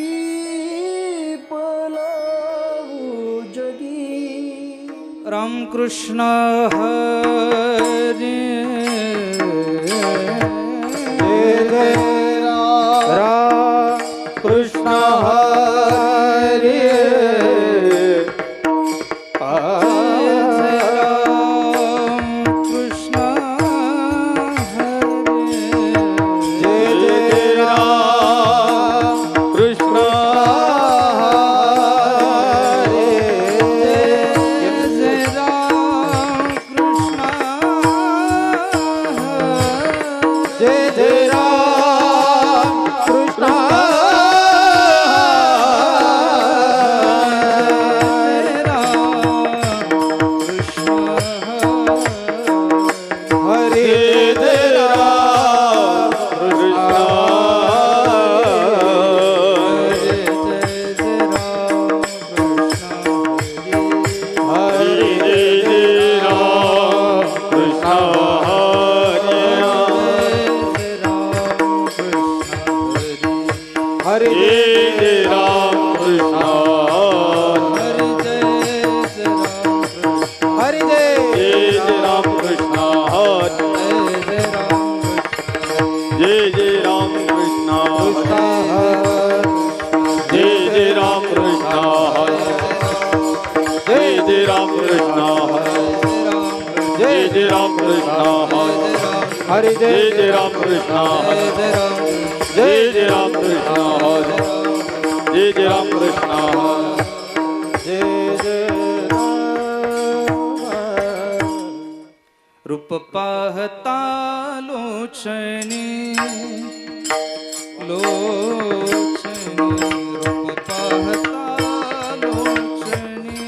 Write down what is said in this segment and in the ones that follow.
ज्ञानदीप लावू जगी रामकृष्ण हरी जय राम कृष्ण हरी हरे जय जय राम कृष्ण जय जय राम कृष्ण जय जय राम कृष्ण जय जय रूप पाहता लोचनी लोचनी रूप पाहता लोचनी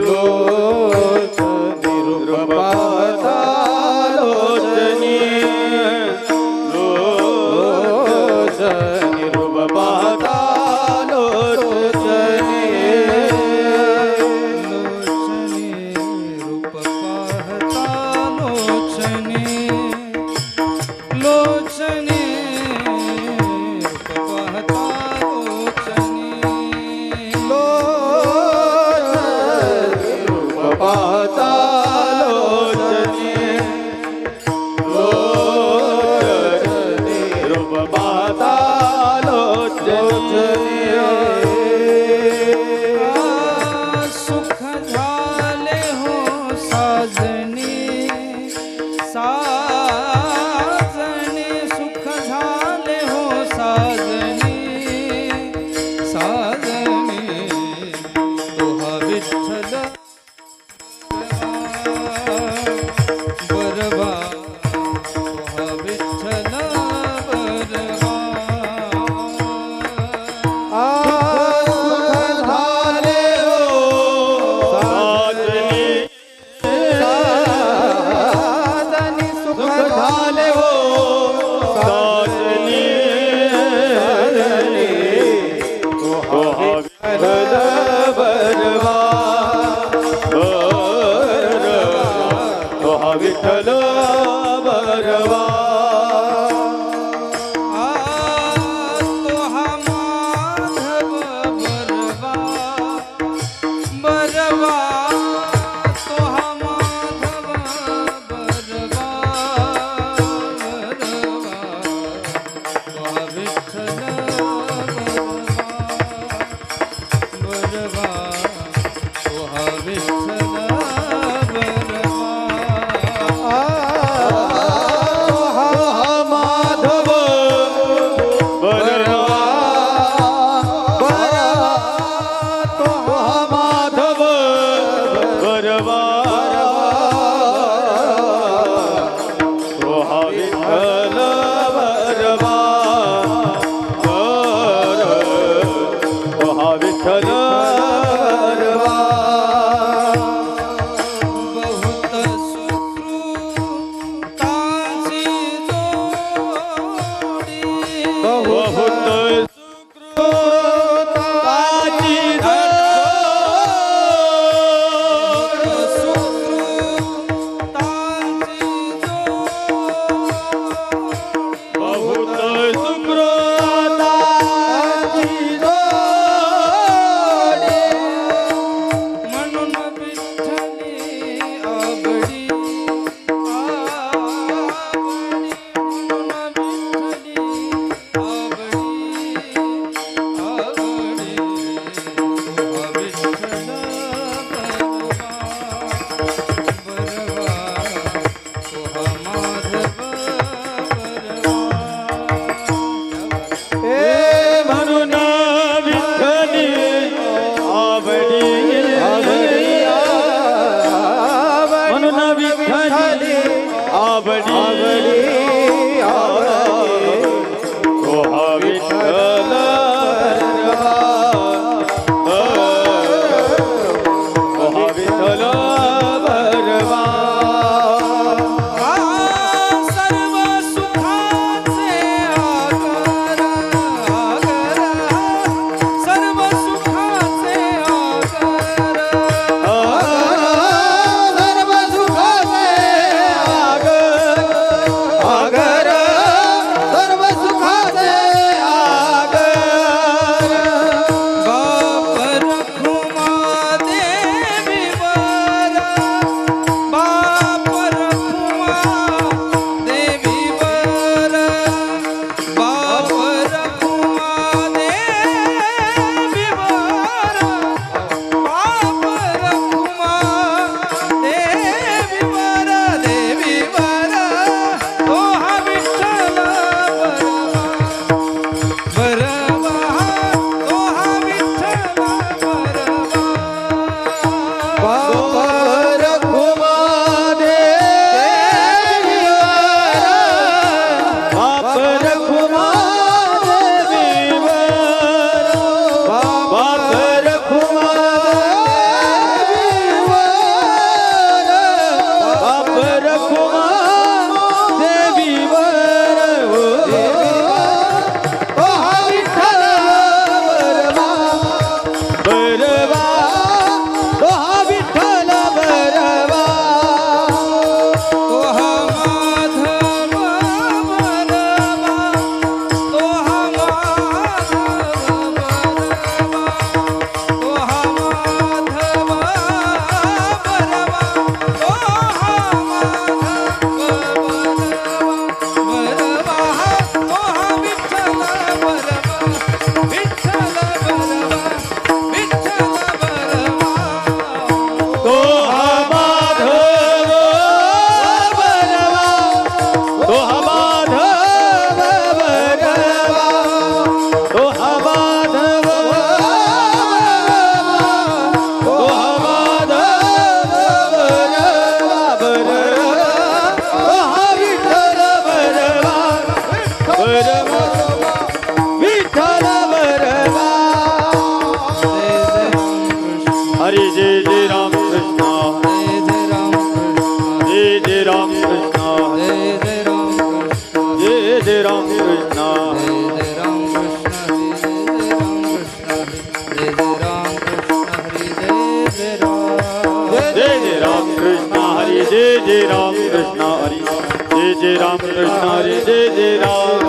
लोचनी रूप पाहता लोचनी लोचनी रूप पाहता लोचनी लोचनी रूप पाहता लोचनी लोचनी रूप पाहता लोचनी रूप पाहता लोचनी लोचनी रूप पाहता लोचनी सुख झाले हो साजनी साजनी सुख झाले हो साजनी साजनी तोहा विठ्ठल बरवा तोहा विठ्ठल बरवा झाले हो साजनी साजनी सुख झाले हो साजनी विठ्ठल बरवा तोहा विठ्ठल बरवा तोहा माधव बरवा बरवा तोहा माधव बरवा बरवा तोहा विठ्ठल बरवा तोहा विठ्ठल माधव बरवा तोहा माधव बरवा तोहा विठ्ठल बरवा तोहा विठ्ठल बरवा बहुत सुकृतांची जोडी बहुत सुकृताची सुकृतांची जोडी बहुत सुकृताची वरवा विठ्ठल वरवा हरी जय जय राम कृष्ण जय जय राम कृष्ण जय जय राम कृष्ण जय जय राम कृष्ण हरि जय जय राम कृष्ण हरि जय जय राम कृष्ण हरि जय जय राम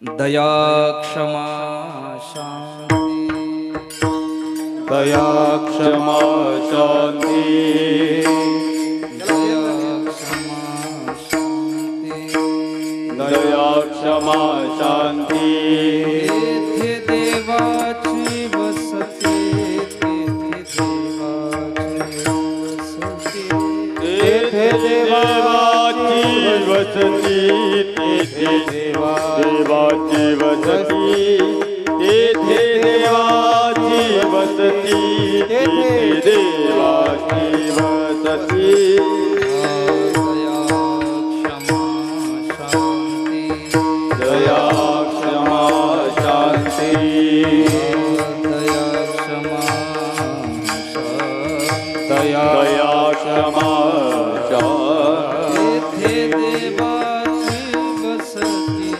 दया क्षमा शांति दया क्षमा शांति दया क्षमा शांति दया क्षमा शांती तेथे देवाची वसती तेथे देवाची वसती तेथे देवाची वसती तेथे देवाची वसती तेथे देवाची वसती दया क्षमा शांति दया क्षमा शांती दया क्षमा शांति दया क्षमा तेथे देवाची वसती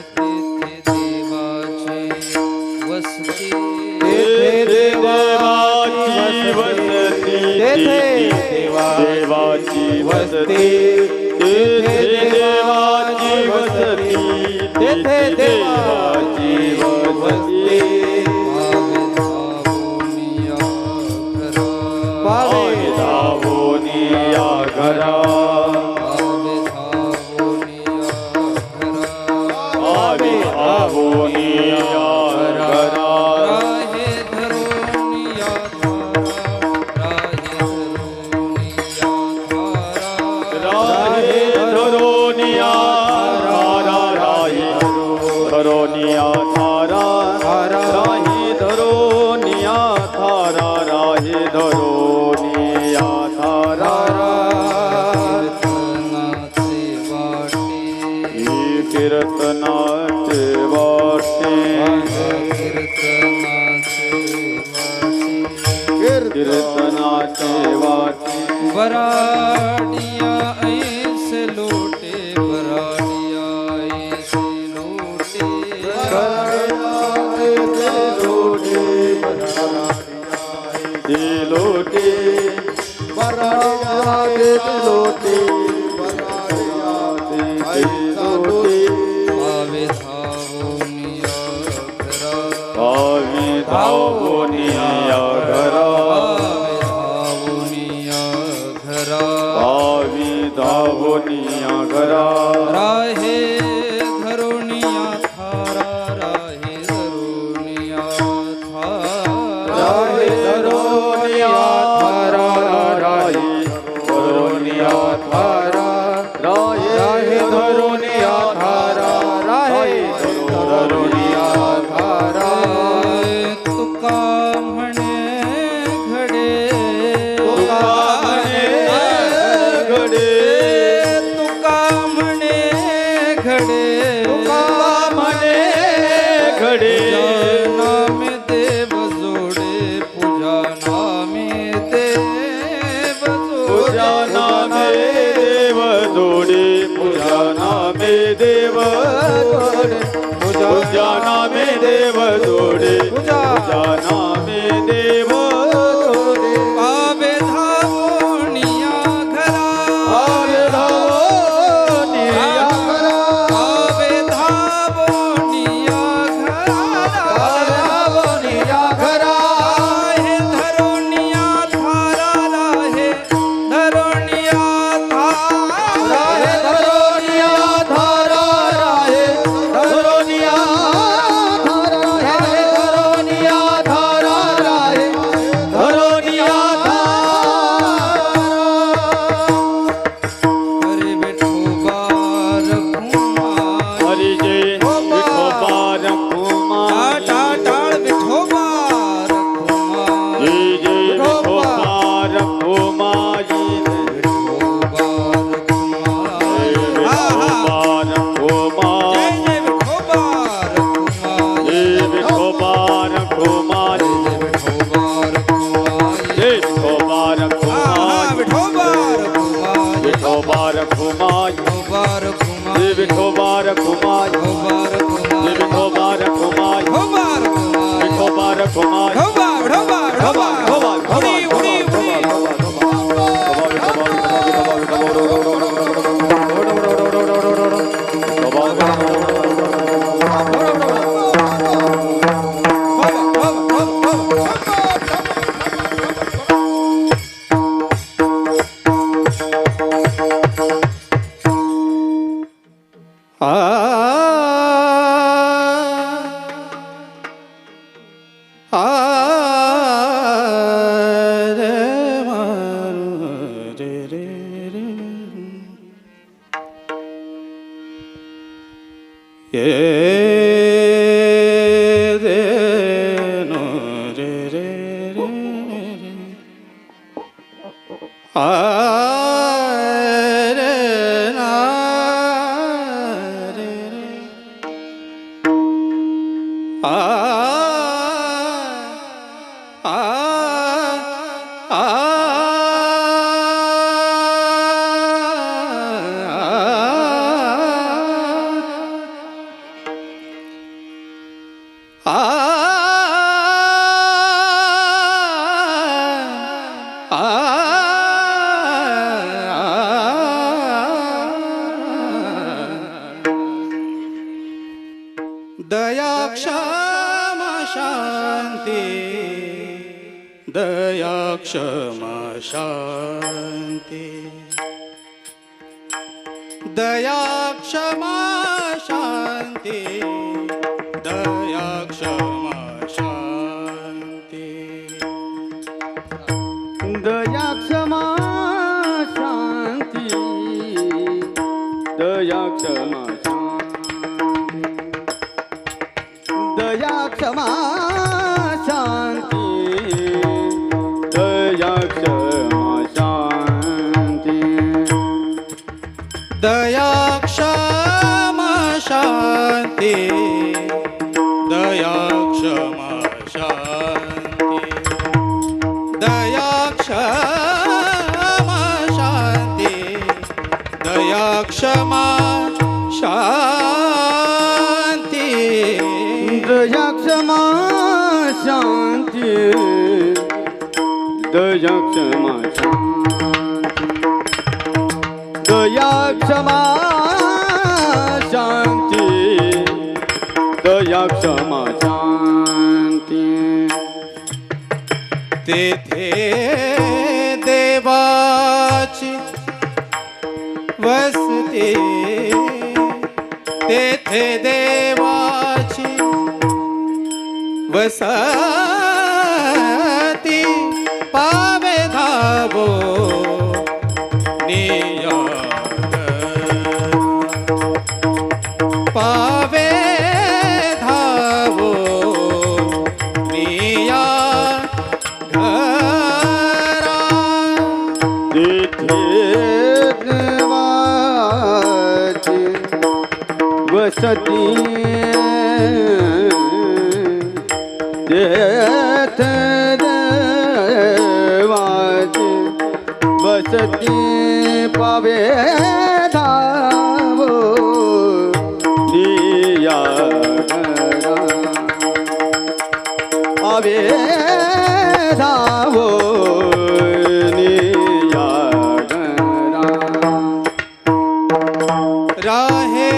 तेथे देवाची वसती तेथे देवाची वसती तेथे देवाची वसती पावे धावोनी या घरा पावे धावोनी या घरा राहे धरोनिया थारा राहे धरोनिया थारा राहे धरोनिया थारा राहे धरोनिया थारा कीर्तनाचे वाटे कीर्तनाचे वाटे बराडिया ऐसे लोटे बराडिया ऐसे लोटे लोटे आवे धावोनिया घरा आवी धावोनिया घरा आवी धावोनिया घरा राहे धरोनिया थारा राहे धरोनिया थारा राहे धरोनिया थारा राहे धरोनिया थारा राहे धरोनिया थारा राहे धरोनिया थारा तुका म्हणे घडे तुका म्हणे घडे तुका म्हणे घडे तुका म्हणे घडे नामे देव जोडे पूजा नामे देव पूजा नामे देव विठोबा रखुमाई बार श्री विठोबा रखुमाई बार श्री विठोबा रखुमाई बार विठोबा रखुमाई दया क्षमा शांती दया क्षमा शांती दया क्षमा शांती दया क्षमा शांती दया क्षमा शांती दया क्षमा दया क्षमा शांती दया क्षमा शांती दया क्षमा शांती दया क्षमा शांती दया क्षमा शांती दया क्षमा शांती दया क्षमा शांती दया क्षमा दया क्षमा शांती दया क्षमा शांती तेथे देवाची वसती तेथे देवाची वसती पावे धावो नियाग पावे धावो निया घरा तिथे देवाची वसती तेथे देवाची वसती पावे धावो निया घरा पावे धावो निया घरा राहे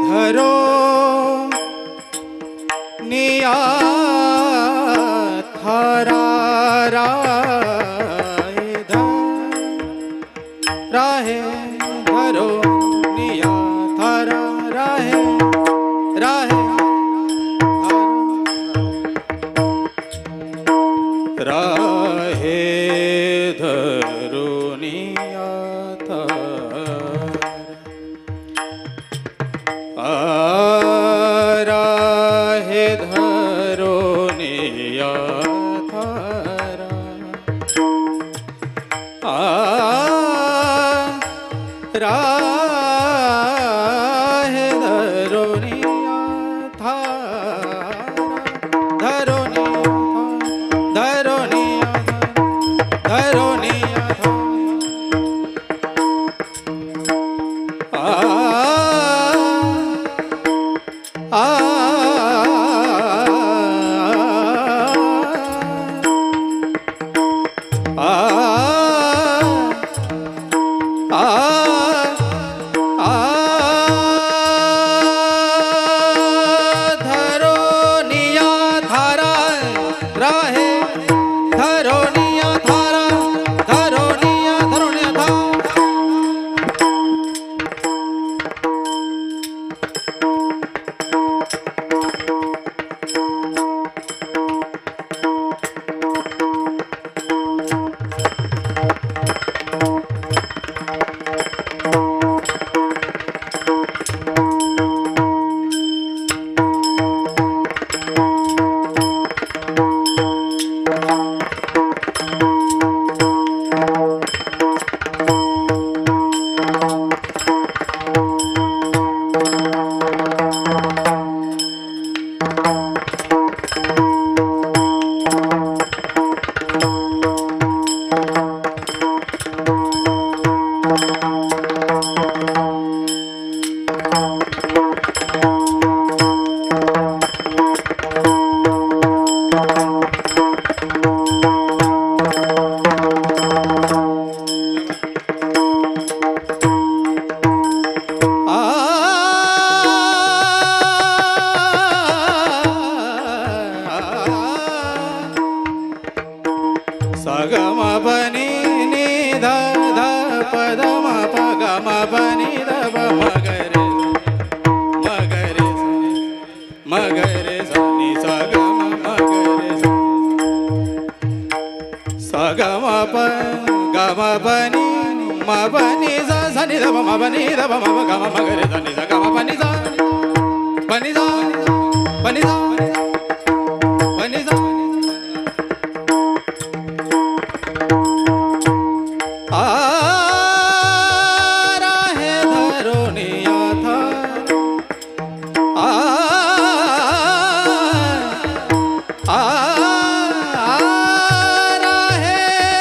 धरो निया थारा राहे धरो निया थारा राहे राहे राहे धरो निया थारा राहे धरो निया थारा राहे धरो निया थारा धरो निया धरो निया आ आ धरोनिया धारा राहे धरोनिया धारा धरोनिया धरोनिया धारा सगम बनी नि ध ध पद म प ग म बनी ध ब मगरे मगरे सनि सगम मगरे सगम प ग म बनी ज सनि ध ब म बनी ध ब म ग म मगरे सनि स ग म बनी ज बनी ज बनी ज बनी ज आ राहे धरोनिया धारा आ राहे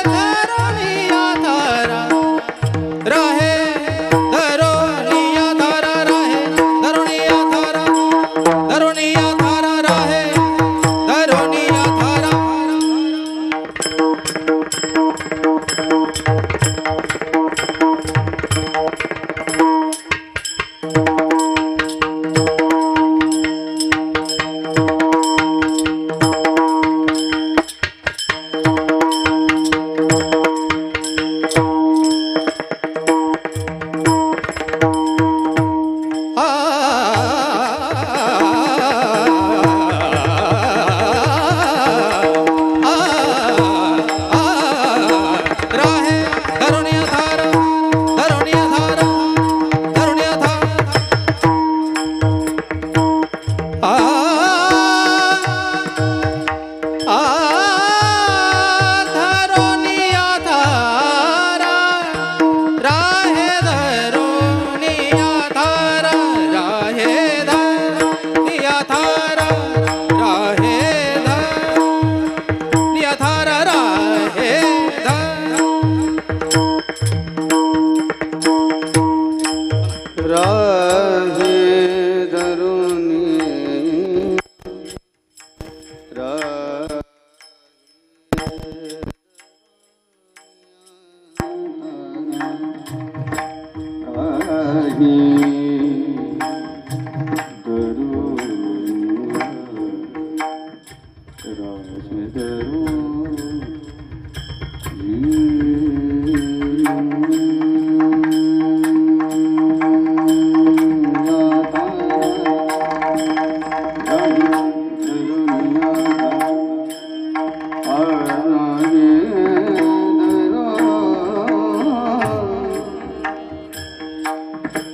धरोनिया धारा राहे धरोनिया धारा राहे धरोनिया धारा धरोनिया धारा राहे धरोनिया धारा राहे धरोनिया धारा धरोनिया धारा धरोनिया धारा आ धरोनिया धारा राहे धरोनिया धारा राहे धरोनिया धारा राहे धरोनिया धारा राहे राहे धरुनी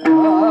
Ah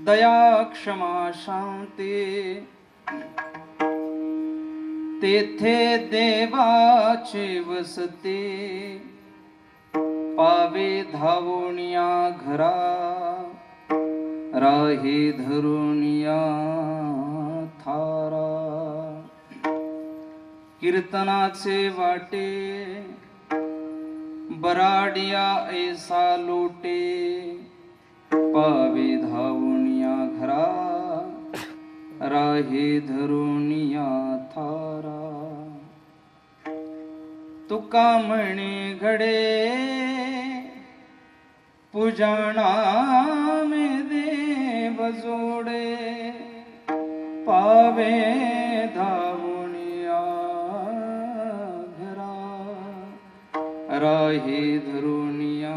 दया क्षमा शांती तेथे देवाची वसती पावे धावोनिया घरा राही धरुनिया थारा कीर्तनाचे वाटे बराडिया ऐसा लोटे पावे धावुनिया घरा राहे धरुनिया थारा तुका म्हणे घडे पूजाणा में देव जोडे पावे धावुनिया राही धरुनिया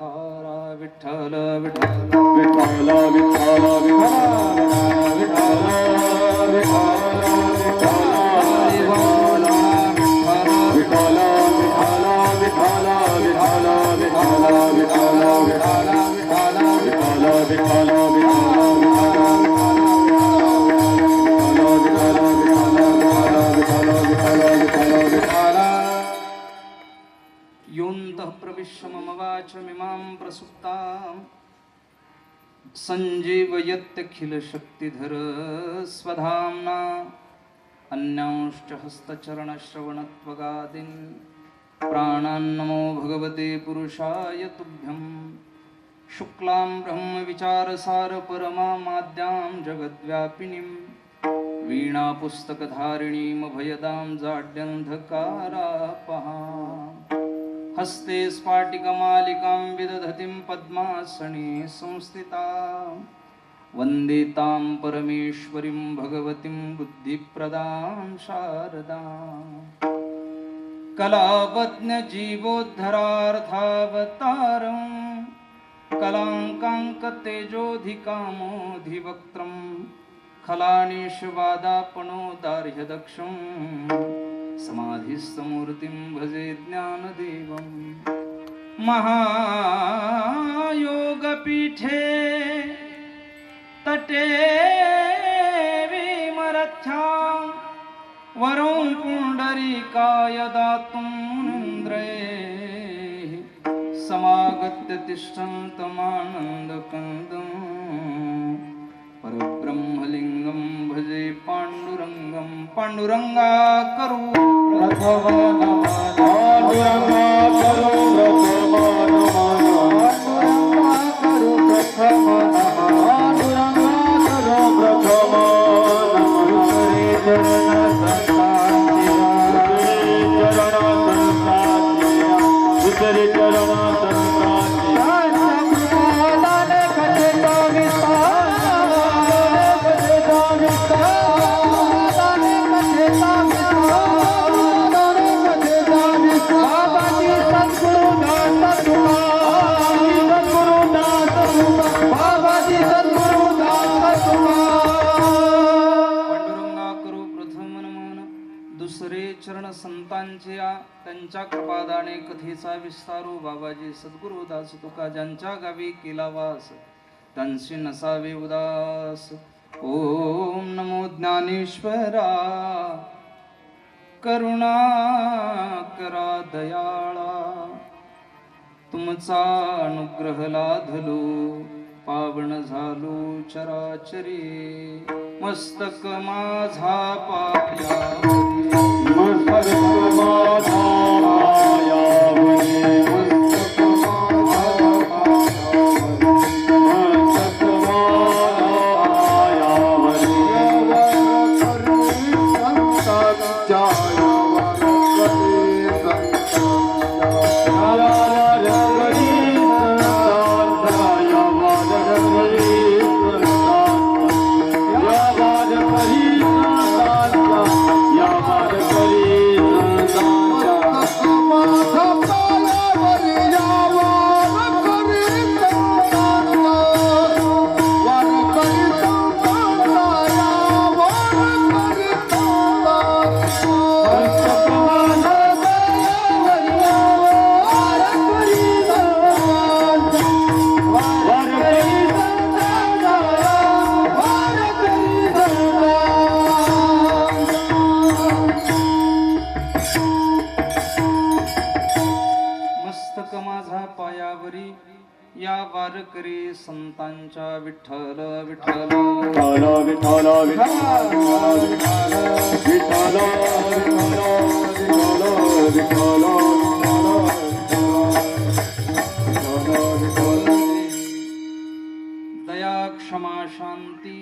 थारा विठ्ठल विठ्ठल विठ्ठल विठ्ठल योऽन्तः प्रविश्य मम वाचमिमां प्रसुप्तां सञ्जीवयत्यखिलशक्तिधर स्वधाम्ना अन्यांश्च हस्तचरणश्रवणत्वगादीन् प्राणान्नमो भगवते पुरुषाय तुभ्यं शुक्लां ब्रह्मविचारसार परमामाद्यां जगद्व्यापिनीं वीणापुस्तकधारिणीं अभयदां जाड्यन्धकारापहाम् हस्ते स्फाटिकमालिकां विदधतीं पद्मासने संस्थितां वन्दे तां परमेश्वरीं भगवतीं बुद्धिप्रदां शारदां कलावज्ञजीवोद्धरार्थावतारं कलाङ्काङ्कतेजोधिकामोधिवक्त्रं खलानिषवादापणोदार्ह्यदक्षं समाधिस्थमूर्तिं भजे ज्ञानदेवं महायोगपीठे तटे विमरथ्यां वरं पुण्डरीकाय दातुं मुनीन्द्रैः समागत्य तिष्ठन्तमानन्दकन्दं परब्रह्मलिङ्गं भजे पाण्डुरङ्गं पाण्डुरङ्गा करू प्रथम नमः पाण्डुरङ्गा करू प्रथम नमः पाण्डुरङ्गा करू प्रथम नमः पाण्डुरङ्गा करू प्रथम नमः हरे चरण संतांच्या त्यांच्या कृपादाने कथेचा विस्तारू बाबाजी सद्गुरु दास तुका ज्यांच्या गावी केला वास त्यांची नसावे उदास ओम नमो ज्ञानेश्वरा करुणा करा दयाळा तुमचा अनुग्रह लाधलो पावन झालो चराचरी मस्तक माझा पाया मस्तक माझा पायावरी मस्तक माझा पायावरी Come on. संतांच्या विठ्ठल विठ्ठल विठ्ठल विठ्ठल विठ्ठल विठ्ठल विठ्ठल दया क्षमा शांती,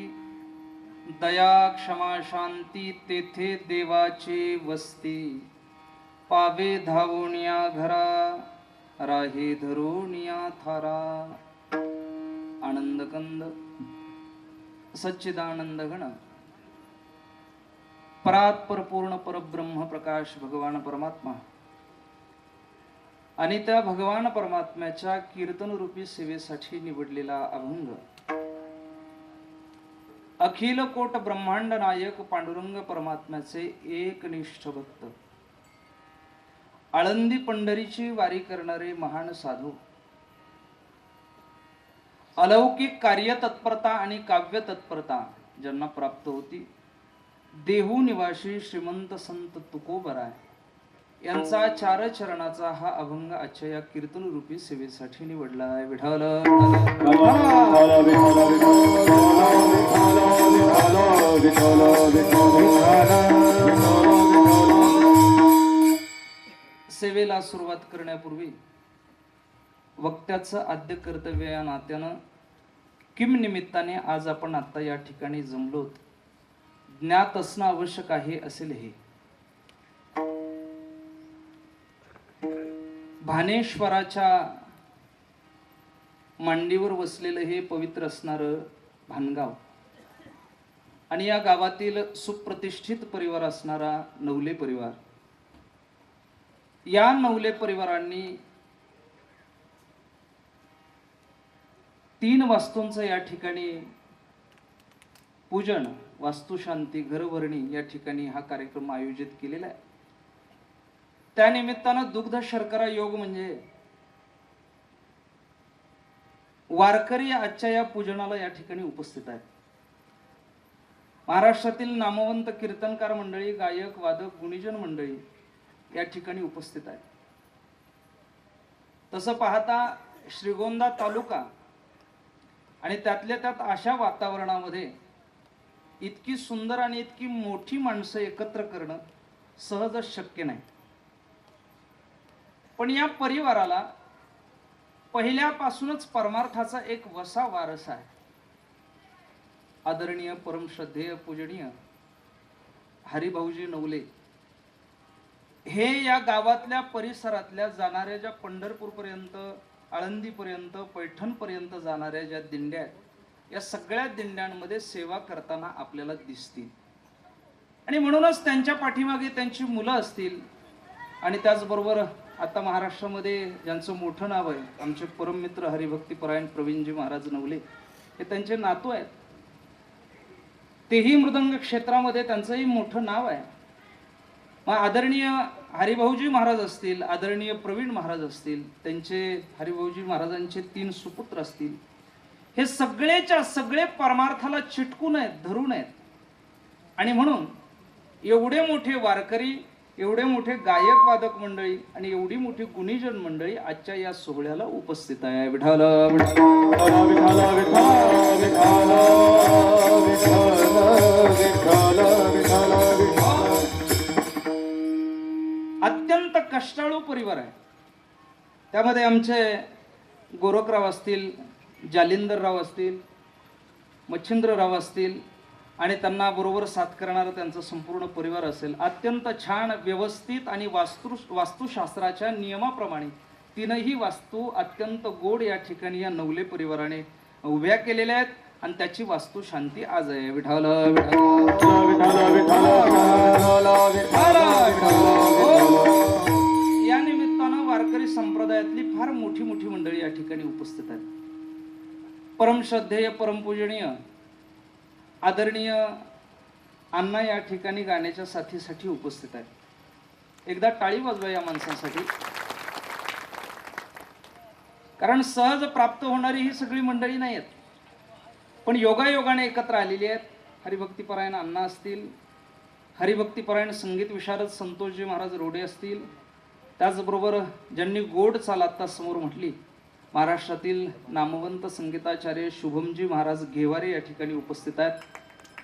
दया क्षमा शांती तेथे देवाची वस्ती, पावे धावूनिया घरा राहे धरुनिया थारा. आनंदकंद सच्चिदानंद घन परात्पर पूर्ण परब्रह्म प्रकाश भगवान परमात्मा आणि त्या भगवान परमात्म्याच्या कीर्तन रूपी सेवेसाठी निवडलेला अभंग अखिल कोट ब्रह्मांड नायक पांडुरंग परमात्म्याचे एकनिष्ठ भक्त, आळंदी पंढरीची वारी करणारे महान साधू, अलौकिक कार्य तत्परता आणि काव्य तत्परता ज्यांना प्राप्त होती, देहू निवासी श्रीमंत संत तुकोबराय यांचा चार चरणाचा हा अभंग आजच्या या कीर्तन रूपी सेवेसाठी निवडला आहे. विठ्ठल सेवेला सुरुवात करण्यापूर्वी वक्त्याचं आद्य कर्तव्य या नात्यानं किम निमित्ताने आज आपण आता या ठिकाणी जमलोत, ज्ञात असणं आवश्यक आहे असेल. हे भानेश्वराच्या मांडीवर वसलेलं हे पवित्र असणारं भानगाव आणि या गावातील सुप्रतिष्ठित परिवार असणारा नवले परिवार, या नवले परिवारांनी 3 वास्तूंचं या ठिकाणी पूजन, वास्तुशांती, घरभरणी या ठिकाणी हा कार्यक्रम आयोजित केलेला आहे. त्या निमित्तानं दुग्ध शर्करा योग म्हणजे वारकरी आजच्या या पूजनाला या ठिकाणी उपस्थित आहेत. महाराष्ट्रातील नामवंत कीर्तनकार मंडळी, गायक, वादक, गुणीजन मंडळी या ठिकाणी उपस्थित आहे. तसं पाहता श्रीगोंदा तालुका आणि त्यातल्या त्यात अशा वातावरणामध्ये इतकी सुंदर आणि इतकी मोठी माणसं एकत्र करणं सहजच शक्य नाही. पण या परिवाराला पहिल्यापासूनच परमार्थाचा एक वसा वारसा आहे. आदरणीय परमश्रद्धेय पूजनीय हरिभाऊजी नवले हे या गावातल्या परिसरातल्या जाणाऱ्या ज्या पंढरपूर पर्यंत, आळंदी पर्यंत, पैठण पर्यंत जाणाऱ्या ज्या दिंड्या आहेत, या सगळ्या दिंड्यांमध्ये सेवा करताना आपल्याला दिसतील. आणि म्हणूनच त्यांच्या पाठीमागे त्यांची मुलं असतील आणि त्याचबरोबर आता महाराष्ट्रामध्ये ज्यांचं मोठं नाव आहे, आमचे परममित्र हरिभक्तीपरायण प्रवीणजी महाराज नवले, हे त्यांचे नातू आहेत. तेही मृदंग क्षेत्रामध्ये त्यांचंही मोठं नाव आहे. मग आदरणीय हरिभाऊजी महाराज असतील, आदरणीय प्रवीण महाराज असतील, त्यांचे हरिभाऊजी महाराजांचे 3 सुपुत्र असतील, हे सगळेच्या सगळे परमार्थाला चिटकून आहेत, धरून आहेत. आणि म्हणून एवढे मोठे वारकरी, एवढे मोठे गायक वादक मंडळी आणि एवढी मोठी गुणीजन मंडळी आजच्या या सोहळ्याला उपस्थित आहे. विठ्ठल अत्यंत कष्टाळू परिवार आहे. त्यामध्ये आमचे गोरखराव असतील, जालिंदरराव असतील, मच्छिंद्रराव असतील आणि त्यांना बरोबर साथ करणारा त्यांचा संपूर्ण परिवार असेल. अत्यंत छान व्यवस्थित आणि वास्तुशास्त्राच्या नियमाप्रमाणे 3ही वास्तू अत्यंत गोड या ठिकाणी या नवले परिवाराने उभ्या केलेल्या आहेत आणि त्याची वास्तू शांती आज आहे. विठ्ठल या निमित्तानं वारकरी संप्रदायातली फार मोठी मोठी मंडळी या ठिकाणी उपस्थित आहेत. परमश्रद्धेय परमपूजनीय आदरणीय अण्णा या ठिकाणी गाण्याच्या साथीसाठी उपस्थित आहेत. एकदा टाळी वाजवा या माणसांसाठी, कारण सहज प्राप्त होणारी ही सगळी मंडळी नाही आहेत, पण योगायोगाने एकत्र आलेली आहेत. हरिभक्तीपरायण अण्णा असतील, हरिभक्तीपरायण संगीत विशारद संतोषजी महाराज रोडे असतील, त्याचबरोबर ज्यांनी गोड चाल आत्ता समोर म्हटली महाराष्ट्रातील नामवंत संगीताचार्य शुभमजी महाराज घेवारे या ठिकाणी उपस्थित आहेत.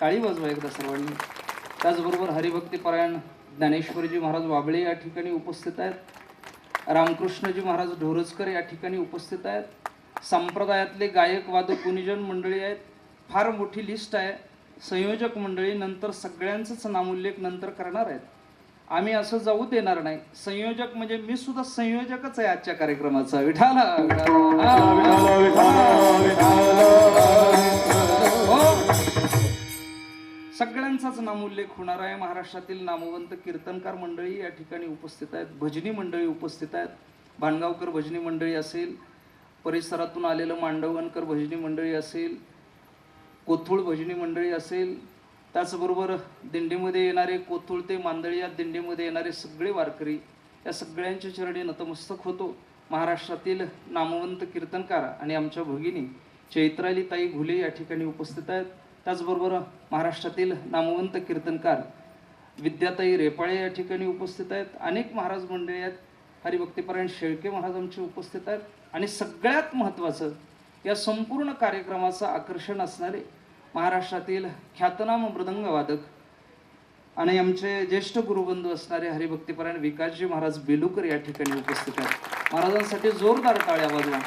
टाळी वाजवा एकदा सर्वांनी. त्याचबरोबर हरिभक्तीपरायण ज्ञानेश्वरजी महाराज वाबळे या ठिकाणी उपस्थित आहेत. रामकृष्णजी महाराज ढोरजकर या ठिकाणी उपस्थित आहेत. संप्रदायातले गायक वादक गुणीजन मंडळी आहेत. फार मोठी लिस्ट आहे. संयोजक मंडळी नंतर सगळ्यांचंच नामोल्लेख नंतर करणार आहेत. आम्ही असं जाऊ देणार नाही. संयोजक म्हणजे मी सुद्धा संयोजकच आहे आजच्या कार्यक्रमाचा. विठाला सगळ्यांचाच नामोल्लेख होणार आहे. महाराष्ट्रातील नामवंत कीर्तनकार मंडळी या ठिकाणी उपस्थित आहेत. भजनी मंडळी उपस्थित आहेत. भांडगावकर भजनी मंडळी असेल, परिसरातून आलेलं मांडवगणकर भजनी मंडळी असेल, कोथूळ भजनी मंडळी असेल, त्याचबरोबर दिंडीमध्ये येणारे कोथूळ ते मांदळी या दिंडीमध्ये येणारे सगळे वारकरी, या सगळ्यांच्या चरणी नतमस्तक होतो. महाराष्ट्रातील नामवंत कीर्तनकार आणि आमच्या भगिनी चैत्राली ताई घुले या ठिकाणी उपस्थित आहेत. त्याचबरोबर महाराष्ट्रातील नामवंत कीर्तनकार विद्याताई रेपाळे या ठिकाणी उपस्थित आहेत. अनेक महाराज मंडळी आहेत. हरिभक्तीपरायण शेळके महाराज आमचे उपस्थित आहेत. आणि सगळ्यात महत्त्वाचं, या संपूर्ण कार्यक्रमाचं आकर्षण असणारे महाराष्ट्रातील ख्यातनाम मृदंग वादक आणि आमचे ज्येष्ठ गुरुबंधू असणारे हरिभक्तीपरायण विकासजी महाराज बेलुकर या ठिकाणी उपस्थित आहेत. महाराजांसाठी जोरदार टाळ्या वाजवा.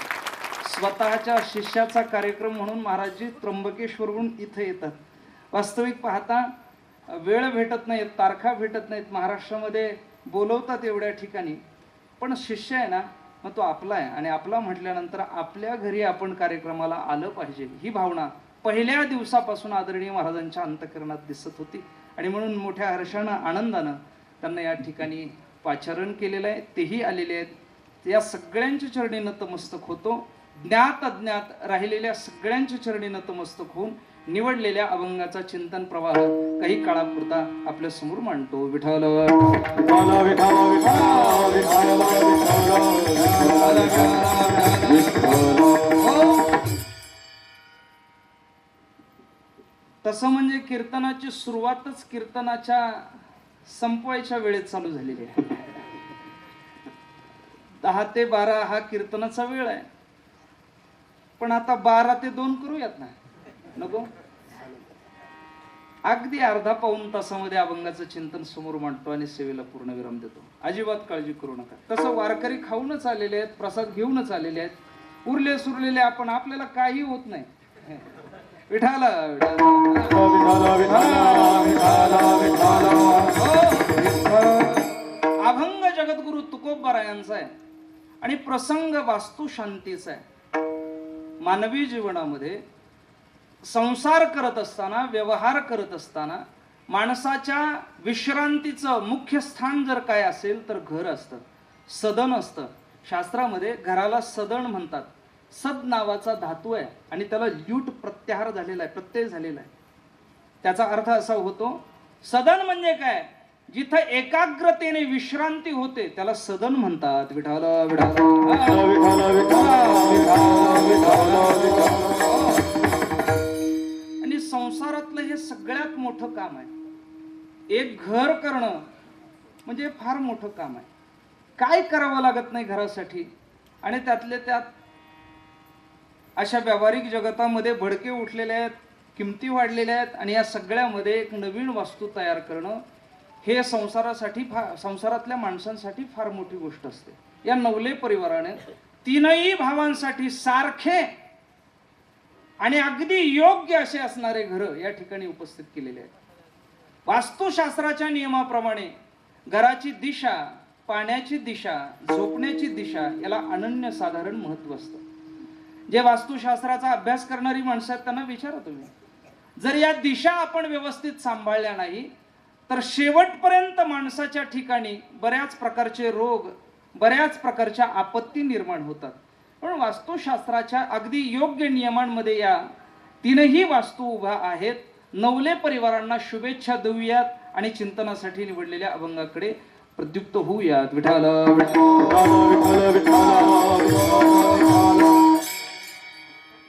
स्वतःच्या शिष्याचा कार्यक्रम म्हणून महाराजजी त्र्यंबकेश्वरहून इथे येतात. वास्तविक पाहता वेळ भेटत नाहीत, तारखा भेटत नाहीत. महाराष्ट्रामध्ये बोलवतात एवढ्या ठिकाणी, पण शिष्य आहे ना, मग तो आपला आहे. आणि आपला म्हटल्यानंतर आपल्या घरी आपण कार्यक्रमाला आलं पाहिजे, ही भावना पहिल्या दिवसापासून आदरणीय महाराजांच्या अंतःकरणात दिसत होती. आणि म्हणून मोठ्या हर्षानं आनंदानं त्यांना या ठिकाणी पाचारण केलेलं आहे. तेही आलेले आहेत. या सगळ्यांच्या चरणी नतमस्तक होतो. ज्ञात अज्ञात राहिलेल्या सगळ्यांच्या चरणी नतमस्तक होऊन निवडलेल्या अभंगाचा चिंतन प्रवाह काही काळापुरता आपल्या समोर मांडतो. विठ्ठल तसं म्हणजे कीर्तनाची सुरुवातच कीर्तनाच्या संपवायच्या वेळेत चालू झालेली आहे. 10 ते 12 हा कीर्तनाचा वेळ आहे. पण आता 12 ते 2 करूयात ना, नको? अगदी अर्धा पाऊण तासामध्ये अभंगाचं चिंतन समोर मांडतो आणि सेवेला पूर्ण विराम देतो. अजिबात काळजी करू नका. तसं वारकरी खाऊनच आलेले आहेत, प्रसाद घेऊनच आलेले आहेत. उरले सुरलेले आपण, आपल्याला काही होत नाही. विठाला अभंग जगद्गुरु तुकोबारायांचा आहे आणि प्रसंग वास्तू शांतीचा आहे. मानवी जीवनामध्ये संसार करत असताना, व्यवहार करत असताना माणसाच्या विश्रांतीचं मुख्य स्थान जर काय असेल तर घर असतं, सदन असतं. शास्त्रामध्ये घराला सदन म्हणतात. सद नावाचा धातू आहे आणि त्याला ल्यूट प्रत्याहार झालेला आहे, प्रत्यय झालेला आहे. त्याचा अर्थ असा होतो, सदन म्हणजे काय? जिथं एकाग्रतेने विश्रांती होते त्याला सदन म्हणतात. विठाल आणि संसारातलं हे सगळ्यात मोठं काम आहे. एक घर करणं म्हणजे फार मोठं काम आहे. काय करावं लागत नाही घरासाठी. आणि त्यातले त्यात अशा व्यावहारिक जगतामध्ये भडके उठलेले आहेत, किमती वाढलेल्या आहेत. आणि या सगळ्यामध्ये एक नवीन वास्तू तयार करणं हे संसारातल्या माणसांसाठी फार मोठी गोष्ट असते. या नवले परिवाराने तीनही भावांसाठी सारखे आणि अगदी योग्य असे असणारे घर या ठिकाणी उपस्थित केलेले आहेत. वास्तुशास्त्राच्या नियमाप्रमाणे घराची दिशा, पाण्याची दिशा, झोपण्याची दिशा याला अनन्यसाधारण महत्त्व असतं. जे वास्तुशास्त्राचा अभ्यास करणारी माणसं आहेत त्यांना विचारा तुम्ही, जर या दिशा आपण व्यवस्थित सांभाळल्या नाही तर शेवटपर्यंत माणसाच्या ठिकाणी बऱ्याच प्रकारचे रोग, बऱ्याच प्रकारच्या आपत्ती निर्माण होतात. पण वास्तुशास्त्राच्या अगदी योग्य नियमांमध्ये या तीनही वास्तू उभा आहेत. नवले परिवारांना शुभेच्छा देऊयात आणि चिंतनासाठी निवडलेल्या अभंगाकडे प्रद्युक्त होऊयात. विठाल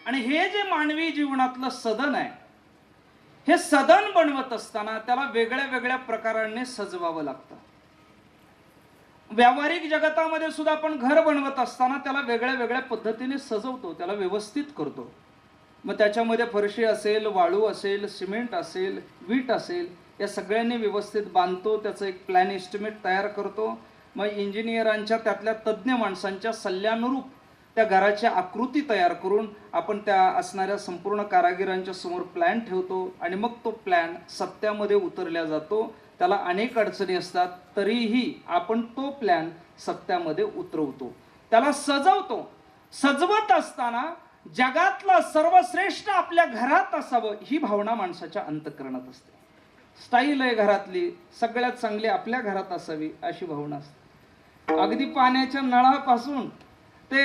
आणि हे जे मानवी जीवनातलं सदन आहे, हे सदन बनवत असताना त्याला वेगळ्या वेगळ्या प्रकाराने सजवावं लागतं. व्यावहारिक जगतामध्ये सुद्धा आपण घर बनवत असताना त्याला वेगळ्या वेगळ्या पद्धतीने सजवतो, त्याला व्यवस्थित करतो. मग त्याच्यामध्ये फरशी असेल, वाळू असेल, सिमेंट असेल, वीट असेल, या सगळ्यांनी व्यवस्थित बांधतो, त्याचं एक प्लॅन एस्टिमेट तयार करतो. मग इंजिनियरांच्या त्यातल्या तज्ज्ञ माणसांच्या सल्ल्यानुरूप त्या घराची आकृती तयार करून आपण त्या असणाऱ्या संपूर्ण कारागिरांच्या समोर प्लॅन ठेवतो आणि मग तो प्लॅन सत्यामध्ये उतरला जातो. त्याला अनेक अडचणी असतात, तरीही आपण तो प्लॅन सत्यामध्ये उतरवतो, त्याला सजवतो. सजवत असताना जगातलं सर्वश्रेष्ठ आपल्या घरात असावं ही भावना माणसाच्या अंतःकरणात असते. स्टाईल आहे घरातली, सगळ्यात चांगली आपल्या घरात असावी अशी भावना असते. अगदी पाण्याच्या नळापासून ते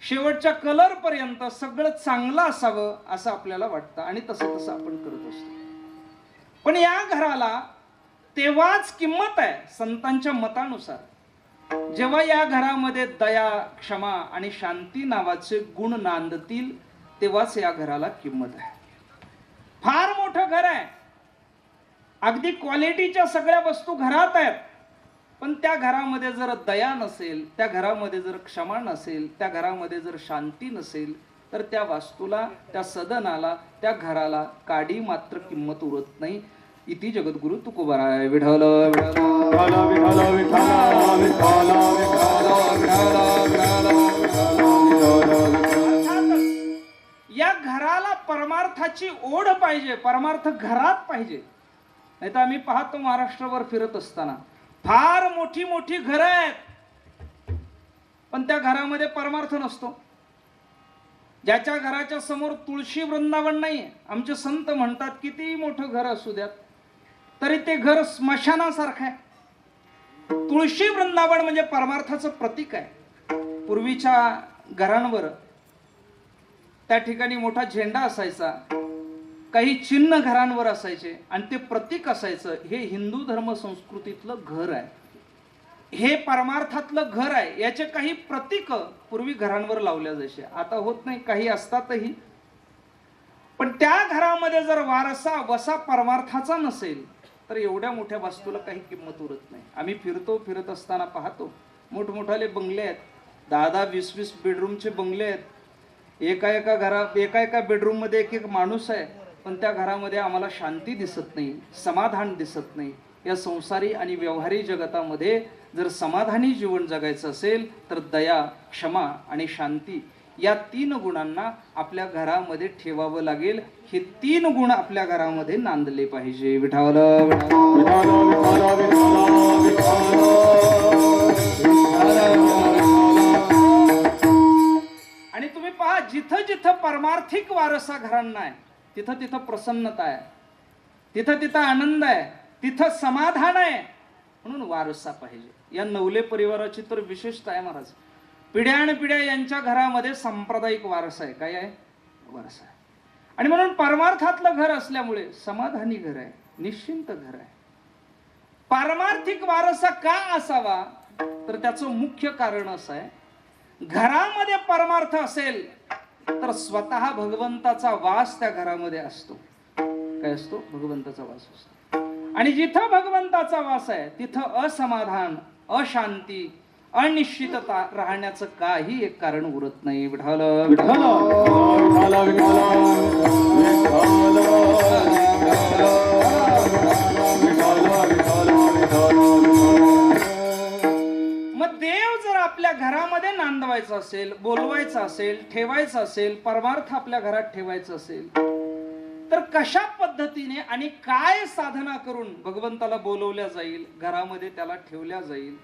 शेवटच्या कलर पर्यंत सगळं चांगलं असावं असं आपल्याला वाटतं आणि तसं तसं आपण करत असतो. पण या घराला तेव्हाच किंमत आहे संतांच्या मतानुसार, जेव्हा या घरामध्ये दया, क्षमा आणि शांती नावाचे गुण नांदतील, तेव्हाच या घराला किंमत आहे. फार मोठं घर आहे, अगदी क्वालिटीच्या सगळ्या वस्तू घरात आहेत, पण त्या घरामध्ये जर दया नसेल, त्या घरामध्ये जर क्षमा नसेल, त्या घरामध्ये जर शांती नसेल, तर त्या वास्तूला, त्या सदनाला, त्या घराला काडी मात्र किंमत उरत नाही. इति जगद्गुरु तुकोबाराय. विठ्ठल या घराला परमार्थाची ओढ पाहिजे, परमार्थ घरात पाहिजे. नाही तर आम्ही पाहतो महाराष्ट्रावर फिरत असताना फार मोठी मोठी घरं आहेत, पण त्या घरामध्ये परमार्थ नसतो. ज्याच्या घराच्या समोर तुळशी वृंदावन नाहीये, आमचे संत म्हणतात किती मोठं घर असू द्यात तरी ते घर स्मशानासारखं आहे. तुळशी वृंदावन म्हणजे परमार्थाचं प्रतीक आहे. पूर्वीच्या घरांवर त्या ठिकाणी मोठा झेंडा असायचा, काही चिन्ह घरांवर असायचे आणि ते प्रतीक असायचं. हे हिंदू धर्म संस्कृतीतलं घर आहे, हे परमार्थातलं घर आहे. याचे काही प्रतीक पूर्वी घरांवर लावल्या जायचे, आता होत नाही, काही असतातही. पण त्या घरामध्ये जर वारसा वसा परमार्थाचा नसेल तर एवढ्या मोठ्या वास्तूला काही किंमत उरत नाही. आम्ही फिरत असताना पाहतो मोठमोठाले बंगले आहेत, 10-10, 20-20 बेडरूमचे बंगले आहेत. एका बेडरूम मध्ये एक माणूस आहे, पण त्या घरामध्ये आम्हाला शांती दिसत नाही, समाधान दिसत नाही. या संसारी आणि व्यवहारी जगतामध्ये जर समाधानी जीवन जगायचं असेल तर दया, क्षमा आणि शांती या 3 गुणांना आपल्या घरामध्ये ठेवावं लागेल. हे 3 गुण आपल्या घरामध्ये नांदले पाहिजे. विठावल आणि तुम्ही पहा, जिथं जिथं परमार्थिक वारसा घरांना आहे तिथं तिथं प्रसन्नता आहे, तिथं तिथं आनंद आहे, तिथं समाधान आहे. म्हणून वारसा पाहिजे. या नवले परिवाराची तर विशेषता आहे महाराज. पिढ्यानपिढ्या यांच्या घरामध्ये सांप्रदायिक वारसा आहे. काय आहे? वारसा आहे. आणि म्हणून परमार्थातलं घर असल्यामुळे समाधानी घर आहे, निश्चिंत घर आहे. पारमार्थिक वारसा का असावा तर त्याचं मुख्य कारण असं आहे, घरामध्ये परमार्थ असेल तर स्वतः भगवंताचा वास त्या घरामध्ये असतो. काय असतो? भगवंताचा वास असतो. आणि जिथं भगवंताचा वास आहे तिथं असमाधान, अशांती, अनिश्चितता राहण्याचं काही एक कारण उरत नाही. विठ्ठल विठ्ठल मग देव जर आपल्या घरामध्ये नांदवायचा असेल, बोलवायचा असेल, ठेवायचा असेल, परमार्थ आपल्या घरात ठेवायचं असेल तर कशा पद्धतीने आणि काय साधना करून भगवंताला बोलवल्या जाईल, घरामध्ये त्याला ठेवल्या जाईल.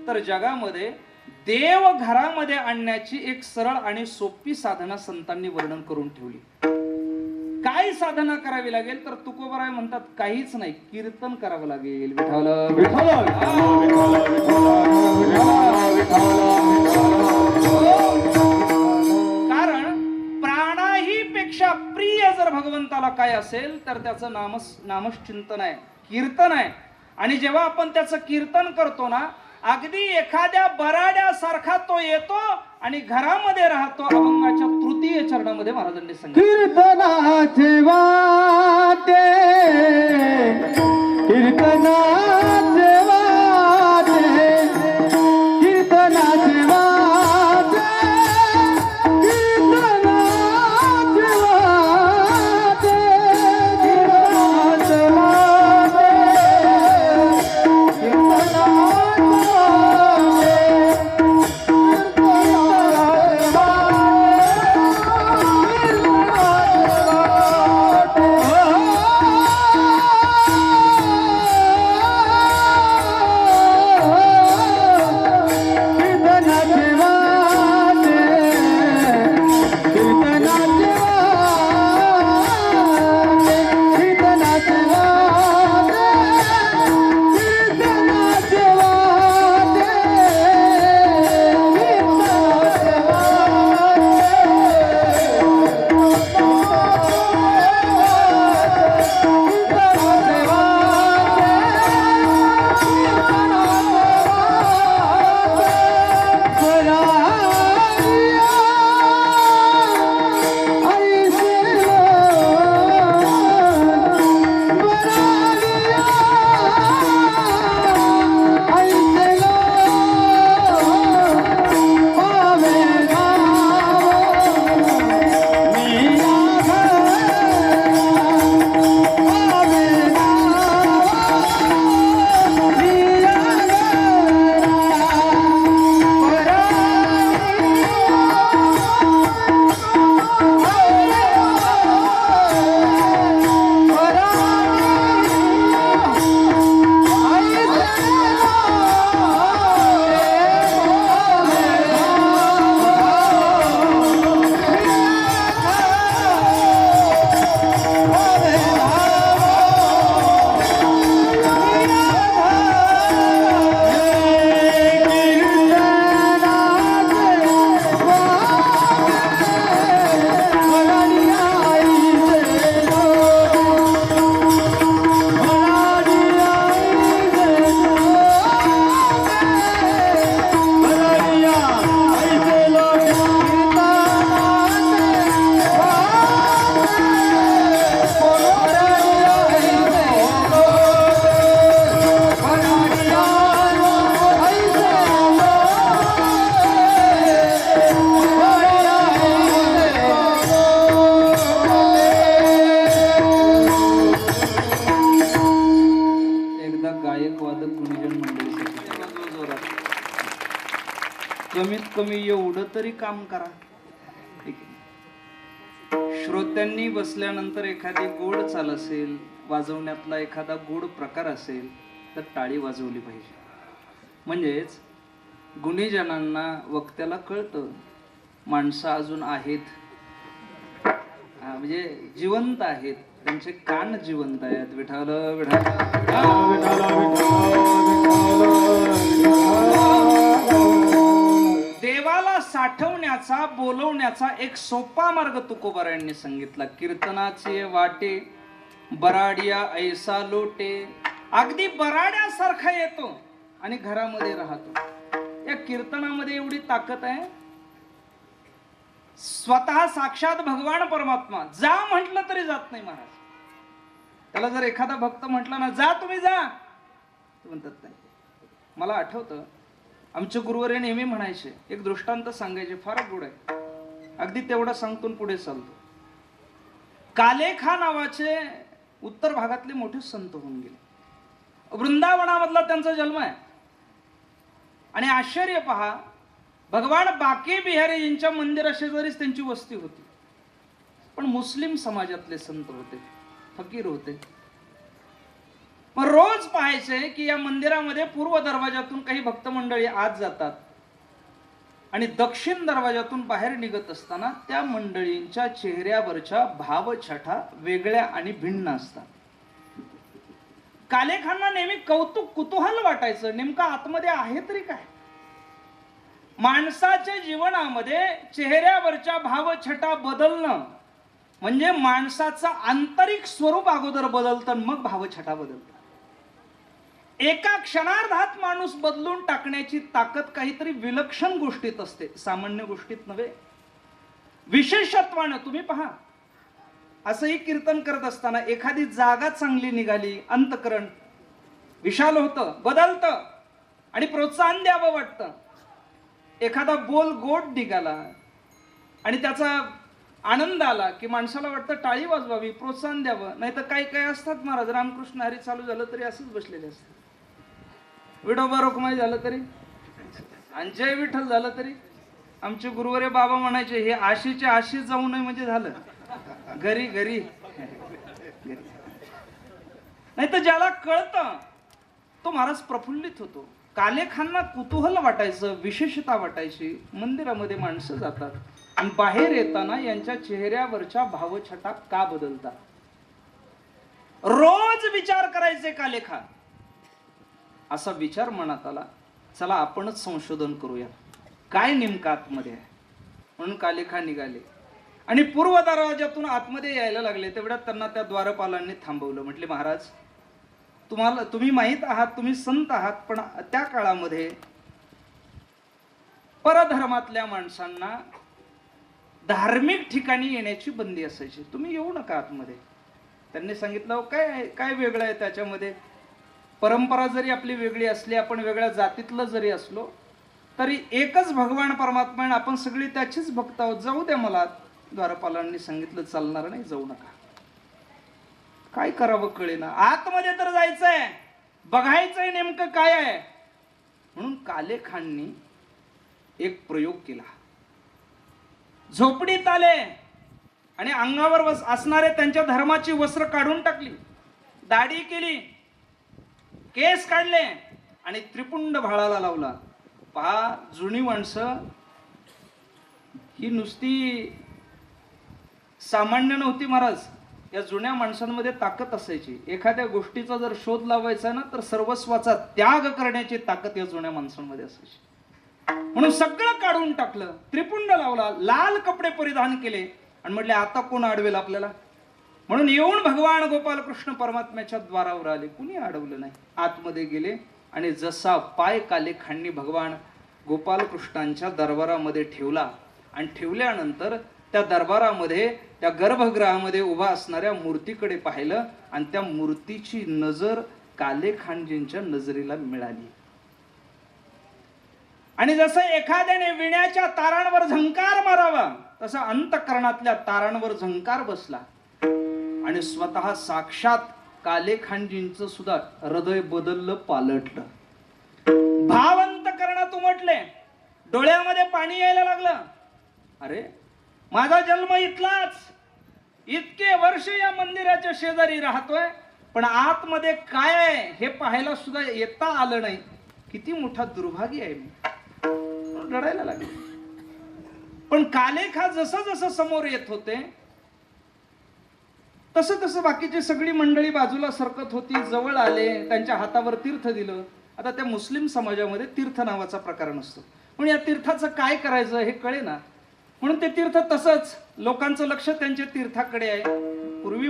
तर जगामध्ये देव घरामध्ये आणण्याची एक सरळ आणि सोपी साधना संतांनी वर्णन करून ठेवली. काय साधना करावी लागेल तर तुकोबाराय म्हणतात काहीच नाही, कीर्तन करावं लागेल. विठ्ठल विठ्ठल कारण प्राणाही पेक्षा प्रिय जर भगवंताला काय असेल तर त्याचं नामचिंतन आहे, कीर्तन आहे. आणि जेव्हा आपण त्याचं कीर्तन करतो ना, अगदी एखाद्या बराड्यासारखा तो येतो आणि घरामध्ये राहतो. अभंगाच्या तृतीय चरणामध्ये महाराजांनी सांगितलं, कीर्तनाचे वाटे, कीर्तनाचे वाटे कमीत कमी एवढं तरी काम करा. ठीक आहे. श्रोत्यांनी बसल्यानंतर एखादी गोड चाल असेल, वाजवण्यातला एखादा गोड प्रकार असेल तर टाळी वाजवली पाहिजे. म्हणजेच गुणीजनांना वक्त्याला कळतं माणसं अजून आहेत, म्हणजे जिवंत आहेत, त्यांचे कान जिवंत आहेत. विठाल देवाला साठवण्याचा, बोलवण्याचा एक सोपा मार्ग तुकोबारायांनी सांगितला. कीर्तनाचे वाटे बराडिया ऐसा लोटे. अगदी बराड्यासारखा येतो आणि घरामध्ये राहतो. या कीर्तनामध्ये एवढी ताकद आहे. स्वतः साक्षात भगवान परमात्मा जा म्हटलं तरी जात नाही महाराज. त्याला जर एखादा भक्त म्हटला ना, जा तुम्ही जा, म्हणतात नाही. मला आठवतं आमचे गुरुवर्य नेहमी म्हणायचे, एक दृष्टांत सांगायचे, फार गोड आहे. अगदी तेवढा सांगतून पुढे चालतो. कालेखा नावाचे उत्तर भागातले मोठे संत होऊन गेले. वृंदावनामधला त्यांचा जन्म आहे. आणि आश्चर्य पहा, भगवान बाकी बिहारीजींच्या मंदिराशेजारीच त्यांची वस्ती होती. पण मुस्लिम समाजातले संत होते, फकीर होते. मग रोज पाहायचे की या मंदिरामध्ये पूर्व दरवाजातून काही भक्त मंडळी आत जातात आणि दक्षिण दरवाजातून बाहेर निघत असताना त्या मंडळींच्या चेहऱ्यावरच्या भावछटा वेगळ्या आणि भिन्न असतात. कालेखांना नेहमी कौतुक, कुतूहल वाटायचं, नेमका आतमध्ये आहे तरी काय. माणसाच्या जीवनामध्ये चेहऱ्यावरच्या भावछटा बदलणं म्हणजे माणसाचं आंतरिक स्वरूप अगोदर बदलतं, मग भावछटा बदलतात. एका क्षणार्धात माणूस बदलून टाकण्याची ताकद काहीतरी विलक्षण गोष्टीत असते, सामान्य गोष्टीत नव्हे. विशेषत्वानं तुम्ही पहा, असंही कीर्तन करत असताना एखादी जागा चांगली निघाली, अंतकरण विशाल होतं, बदलतं आणि प्रोत्साहन द्यावं वाटतं. एखादा बोल गोड निघाला आणि त्याचा आनंद आला की माणसाला वाटतं टाळी वाजवावी, प्रोत्साहन द्यावं. नाही तर काही काही असतात महाराज, रामकृष्ण हरी चालू झालं तरी असंच बसलेले असतात. विठोबा रोखमाई झालं तरी आणि जय विठ्ठल झालं तरी आमचे गुरुवर्य बाबा म्हणायचे, हे आशीचे आशी जाऊ नये म्हणजे झालं घरी घरी. नाही तर ज्याला कळतं तो महाराज प्रफुल्लित होतो. कालेखांना कुतूहल वाटायचं, विशेषता वाटायची. मंदिरामध्ये माणसं जातात आणि बाहेर येताना यांच्या चेहऱ्यावरच्या भावछटा का बदलतात. रोज विचार करायचे कालेखा. असा विचार मनात आला, चला आपणच संशोधन करूया काय नेमकं आतमध्ये आहे. म्हणून कालेखा निघाले आणि पूर्व दरवाजातून आतमध्ये यायला लागले. तेवढ्यात त्यांना त्या द्वारपालांनी थांबवलं. म्हटले, महाराज तुम्ही माहित आहात, तुम्ही संत आहात, पण त्या काळामध्ये परधर्मातल्या माणसांना धार्मिक ठिकाणी येण्याची बंदी असायची, तुम्ही येऊ नका आतमध्ये. त्यांनी सांगितलं, काय काय वेगळं आहे त्याच्यामध्ये. परंपरा जरी आपली वेगळी असली, आपण वेगळ्या जातीतलं जरी असलो तरी एकच भगवान परमात्मा आहे, आपण सगळी त्याचीच भक्त आहोत, जाऊ द्या मला. द्वारपालांनी सांगितलं, चालणार नाही, जाऊ नका. काय करावं कळेना. आतमध्ये तर जायचंय, बघायचंय नेमकं काय आहे. म्हणून कालेखांनी एक प्रयोग केला. झोपडीत आले आणि अंगावर असणारे त्यांच्या धर्माची वस्त्र काढून टाकली, दाढी केली, केस काढले आणि त्रिपुंड भाळाला लावला. पहा, जुनी माणसं ही नुसती सामान्य नव्हती महाराज. या जुन्या माणसांमध्ये ताकद असायची. एखाद्या गोष्टीचा जर शोध लावायचा ना तर सर्वस्वाचा त्याग करण्याची ताकद या जुन्या माणसांमध्ये असायची. म्हणून सगळं काढून टाकलं, त्रिपुंड लावला, लाल कपडे परिधान केले आणि म्हटले, आता कोण अडवेल आपल्याला. म्हणून येऊन भगवान गोपालकृष्ण परमात्म्याच्या द्वारावर आले. कुणी अडवलं नाही. आतमध्ये गेले आणि जसा पाय कालेखांनी भगवान गोपालकृष्णांच्या दरबारामध्ये ठेवला आणि ठेवल्यानंतर त्या दरबारामध्ये, त्या गर्भगृहामध्ये उभा असणाऱ्या मूर्तीकडे पाहिलं आणि त्या मूर्तीची नजर कालेखानजींच्या नजरेला मिळाली. आणि जसं एखाद्याने विण्याच्या तारांवर झंकार मारावा तसा अंतःकरणातल्या तारांवर झंकार बसला आणि स्वतः साक्षात कालेखानजींचं सुद्धा हृदय बदललं, पालटलं. भाव अंतःकरणात उमटले. डोळ्यामध्ये पाणी यायला लागलं. अरे माझा जन्म इथलाच, इतके वर्ष या मंदिराच्या शेजारी राहतोय, पण आतमध्ये काय आहे हे पाहायला सुद्धा येता आलं नाही. किती मोठा दुर्भाग्य आहे मी. रडायला लागले. पण कालेखा जसं जसं समोर येत होते तसं तसं बाकीची सगळी मंडळी बाजूला सरकत होती, जवळ आले, त्यांच्या हातावर तीर्थ दिलं. आता त्या मुस्लिम समाजामध्ये तीर्थ नावाचा प्रकार नसतो, पण या तीर्थाचं काय करायचं हे कळे ना, म्हणून ते तीर्थ तसंच लोकांचं लक्ष त्यांच्या तीर्थाकडे आहे. पूर्वी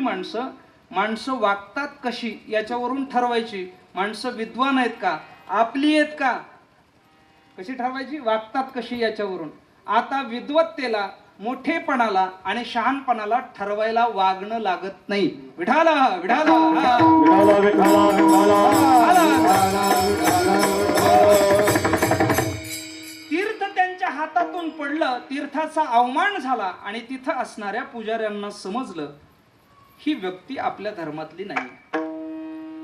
माणसं वागतात कशी याच्यावरून ठरवायची. माणसं विद्वान आहेत का, आपली आहेत का, कशी ठरवायची, वागतात कशी याच्यावरून. आता विद्वत्तेला, मोठेपणाला आणि शहाणपणाला ठरवायला वागणं लागत नाही. विठाला विठाला विठाला विठाला तीर्थ त्यांच्या हातातून पडलं, तीर्थाचा अवमान झाला आणि तिथं असणाऱ्या पुजाऱ्यांना समजलं ही व्यक्ती आपल्या धर्मातली नाही.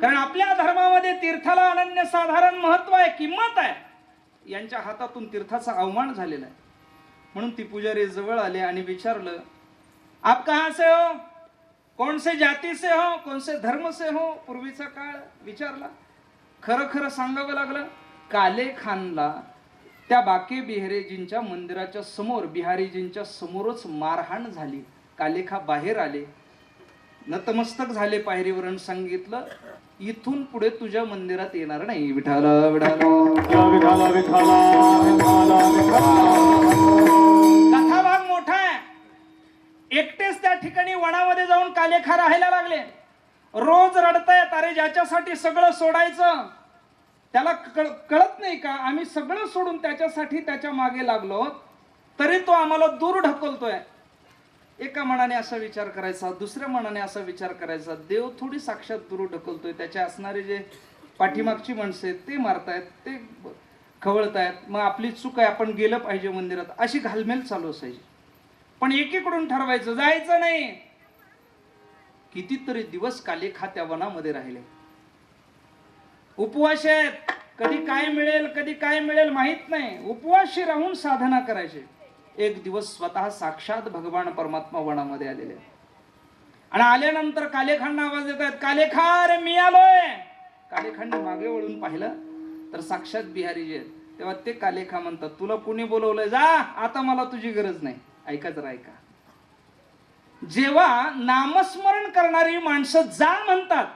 कारण आपल्या धर्मामध्ये तीर्थाला अनन्यसाधारण महत्व आहे, किंमत आहे. यांच्या हातातून तीर्थाचा अवमान झालेला आहे. म्हणून ती पुजारी जवळ आले आणि विचारलं, आप कहां से हो, कौन से जाती से हो, कौन से धर्म से हो. पूर्वीचा काळ विचारला. खरं खरं सांगावं लागलं. काले खानला त्या बाके बिहारीजींच्या मंदिराच्या समोर, बिहारीजींच्या समोरच मारहाण झाली. कालेखा बाहेर आले, नतमस्तक झाले पायरीवरून, सांगितलं इथून पुढे तुझ्या मंदिरात येणार नाही. विठाला विठाला विठाला विठाला कथा भाग मोठा आहे. एकटेच त्या ठिकाणी वनामध्ये जाऊन कालेखा राहायला लागले. रोज रडतायत. अरे ज्याच्यासाठी सगळं सोडायचं त्याला कळत नाही का, आम्ही सगळं सोडून त्याच्यासाठी त्याच्या मागे लागलो, तरी तो आम्हाला दूर ढकलतोय. एका मनाने असा विचार करायचा, दुसऱ्या मनाने असा विचार करायचा, देव थोडी साक्षात दूर ढकलतोय, त्याच्या असणारे जे पाठीमागची माणसं आहेत ते मारतायत, ते खवळतायत, मग आपली चूक आहे, आपण गेलं पाहिजे मंदिरात, अशी घालमेल चालू असायची. पण एकीकडून ठरवायचं जायचं नाही. कितीतरी दिवस कालेखा त्या वनामध्ये राहिले. उपवास आहेत, कधी काय मिळेल कधी काय मिळेल माहित नाही. उपवाशी राहून साधना करायचे. एक दिवस स्वतः साक्षात भगवान परमात्मा वनामध्ये आलेले आणि आल्यानंतर कालेखांना आवाज देत आहेत, कालेखा रे मी आलोय. कालेखांनी मागे वळून पाहिलं तर साक्षात बिहारीजी आहेत. तेव्हा ते कालेखा म्हणतात, तुला कुणी बोलवलंय, जा, आता मला तुझी गरज नाही. ऐका जरा ऐका. जेव्हा नामस्मरण करणारी माणसं जा म्हणतात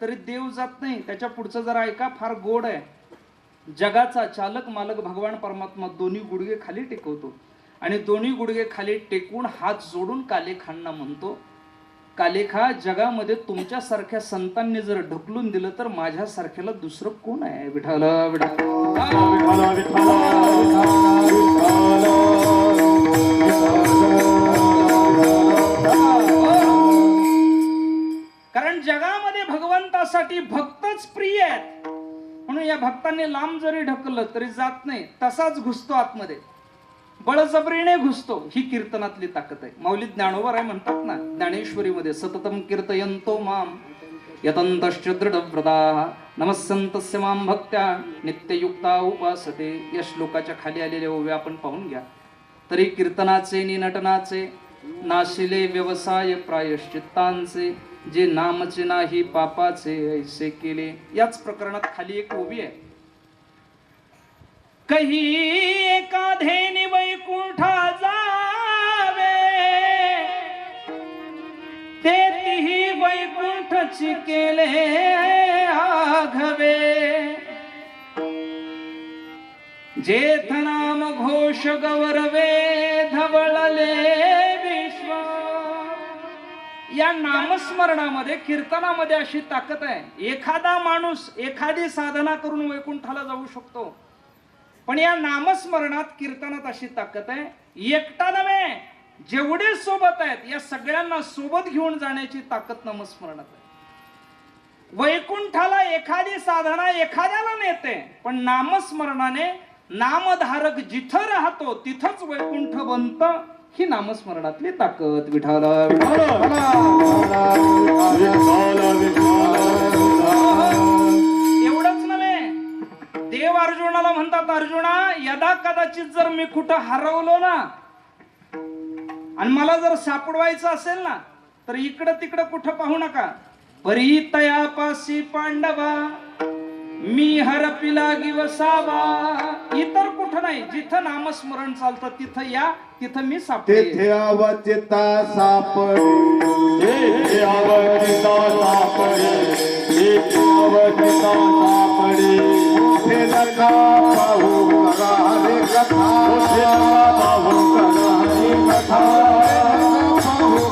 तरी देव जात नाही. त्याच्या पुढचं जरा ऐका, फार गोड आहे. जगाचा चालक मालक भगवान परमात्मा दोन्ही गुडघे खाली टेकवतो आणि दोन्ही गुडघे खाली टेकून हात जोडून कालेखांना म्हणतो, कालेखा, जगामध्ये तुमच्यासारख्या संतांनी जर ढकलून दिलं तर माझ्यासारख्याला दुसरं कोण आहे. विठाला विठाला कारण जगामध्ये भगवंतासाठी भक्तच प्रिय आहेत. म्हणून या भक्तांनी लांब जरी ढकललं तरी जात नाही, तसाच घुसतो आतमध्ये, बळजबरीने घुसतो. ही कीर्तनातली ताकद आहे. माऊली ज्ञानोबा राय म्हणतात ना ज्ञानेश्वरीमध्ये, सततम कीर्तयन्तो माम यतन्तश्च दृढव्रताः नमस्सन्तस्य मां भक्त्या नित्ययुक्ता उपासते. या श्लोकाच्या खाली आलेले ओवे आपण पाहून घ्या. तरी कीर्तनाचे नि नटनाचे नाशिले व्यवसाय प्रायश्चित्तांचे, जे नामचे नाही पापाचे ऐसे केले. याच प्रकरणात खाली एक ओवी आहे. कही एकाधेनी वैकुंठा जावे, तेही वैकुंठची केले आघवे. जेथ नाम घोष गौरवे धवळले विश्व. या नामस्मरणामध्ये, कीर्तनामध्ये अशी ताकद आहे. एखादा माणूस एखादी साधना करून वैकुंठाला जाऊ शकतो, पण या नामस्मरणात, कीर्तनात अशी ताकद आहे. एकटा नव्हे, जेवढे सोबत आहेत या सगळ्यांना सोबत घेऊन जाण्याची ताकद नामस्मरणात आहे. वैकुंठाला एखादी साधना एखाद्याला नेते, पण नामस्मरणाने नामधारक जिथं राहतो तिथंच वैकुंठ बनतं. ही नामस्मरणातली ताकद. विठाला एवढंच नव्हे, देव अर्जुनाला म्हणतात, अर्जुना, या कदाचित जर मी कुठं हरवलो ना आणि मला जर सापडवायचं असेल ना तर इकडं तिकडं कुठं पाहू नका. परितयापासी पांडवा मी हरपिला वसावा. इतर कुठं नाही, जिथं नामस्मरण चालतं तिथं या, तिथं मी सापडे. तेथे अवचिता सापडे, तेथे अवचिता सापडे, तेथे अवचिता सापडे. कुठे नका पाहू करा हरे कथा, कुठे नका पाहू करा हरी कथा. पाहू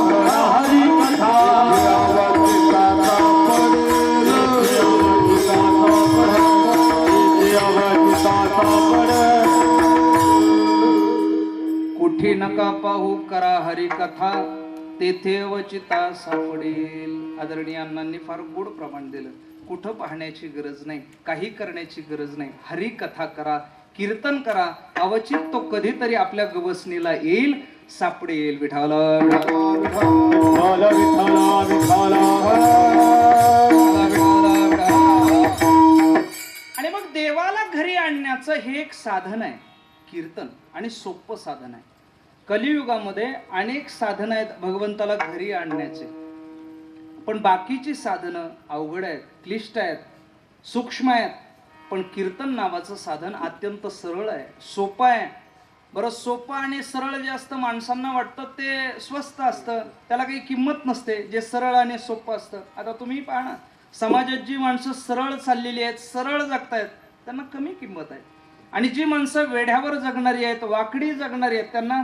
करा हरे कथा, हरी कथा. तेथे अवचिता सापडे, तेथे अवचिता सापडे. कुठे नका पाहू करा हरी कथा, तेथे अवचिता सापडेल. आदरणीय अण्णांनी फार गोड प्रमाण दिलं. कुठं पाहण्याची गरज नाही, काही करण्याची गरज नाही. हरी कथा करा, कीर्तन करा, अवचित तो कधीतरी आपल्या गवसणीला येईल, सापडेल. विठाला विठ्ठल विठ्ठल विठ्ठल. आणि मग देवाला घरी आणण्याचं हे एक साधन आहे कीर्तन, आणि सोपं साधन आहे. कलियुगामध्ये अनेक साधन आहेत भगवंताला घरी आणण्याचे, पण बाकीची साधनं अवघड आहेत, क्लिष्ट आहेत, सूक्ष्म आहेत. पण कीर्तन नावाचं साधन अत्यंत सरळ आहे, सोपं आहे. बरं, सोपं आणि सरळ जे असतं माणसांना वाटतं ते स्वस्त असतं, त्याला काही किंमत नसते. जे सरळ आणि सोपं असतं, आता तुम्ही पाहा ना, समाजात जी माणसं सरळ चाललेली आहेत, सरळ जगतायत, त्यांना कमी किंमत आहे. आणि जी माणसं वेढ्यावर जगणारी आहेत, वाकडी जगणारी आहेत, त्यांना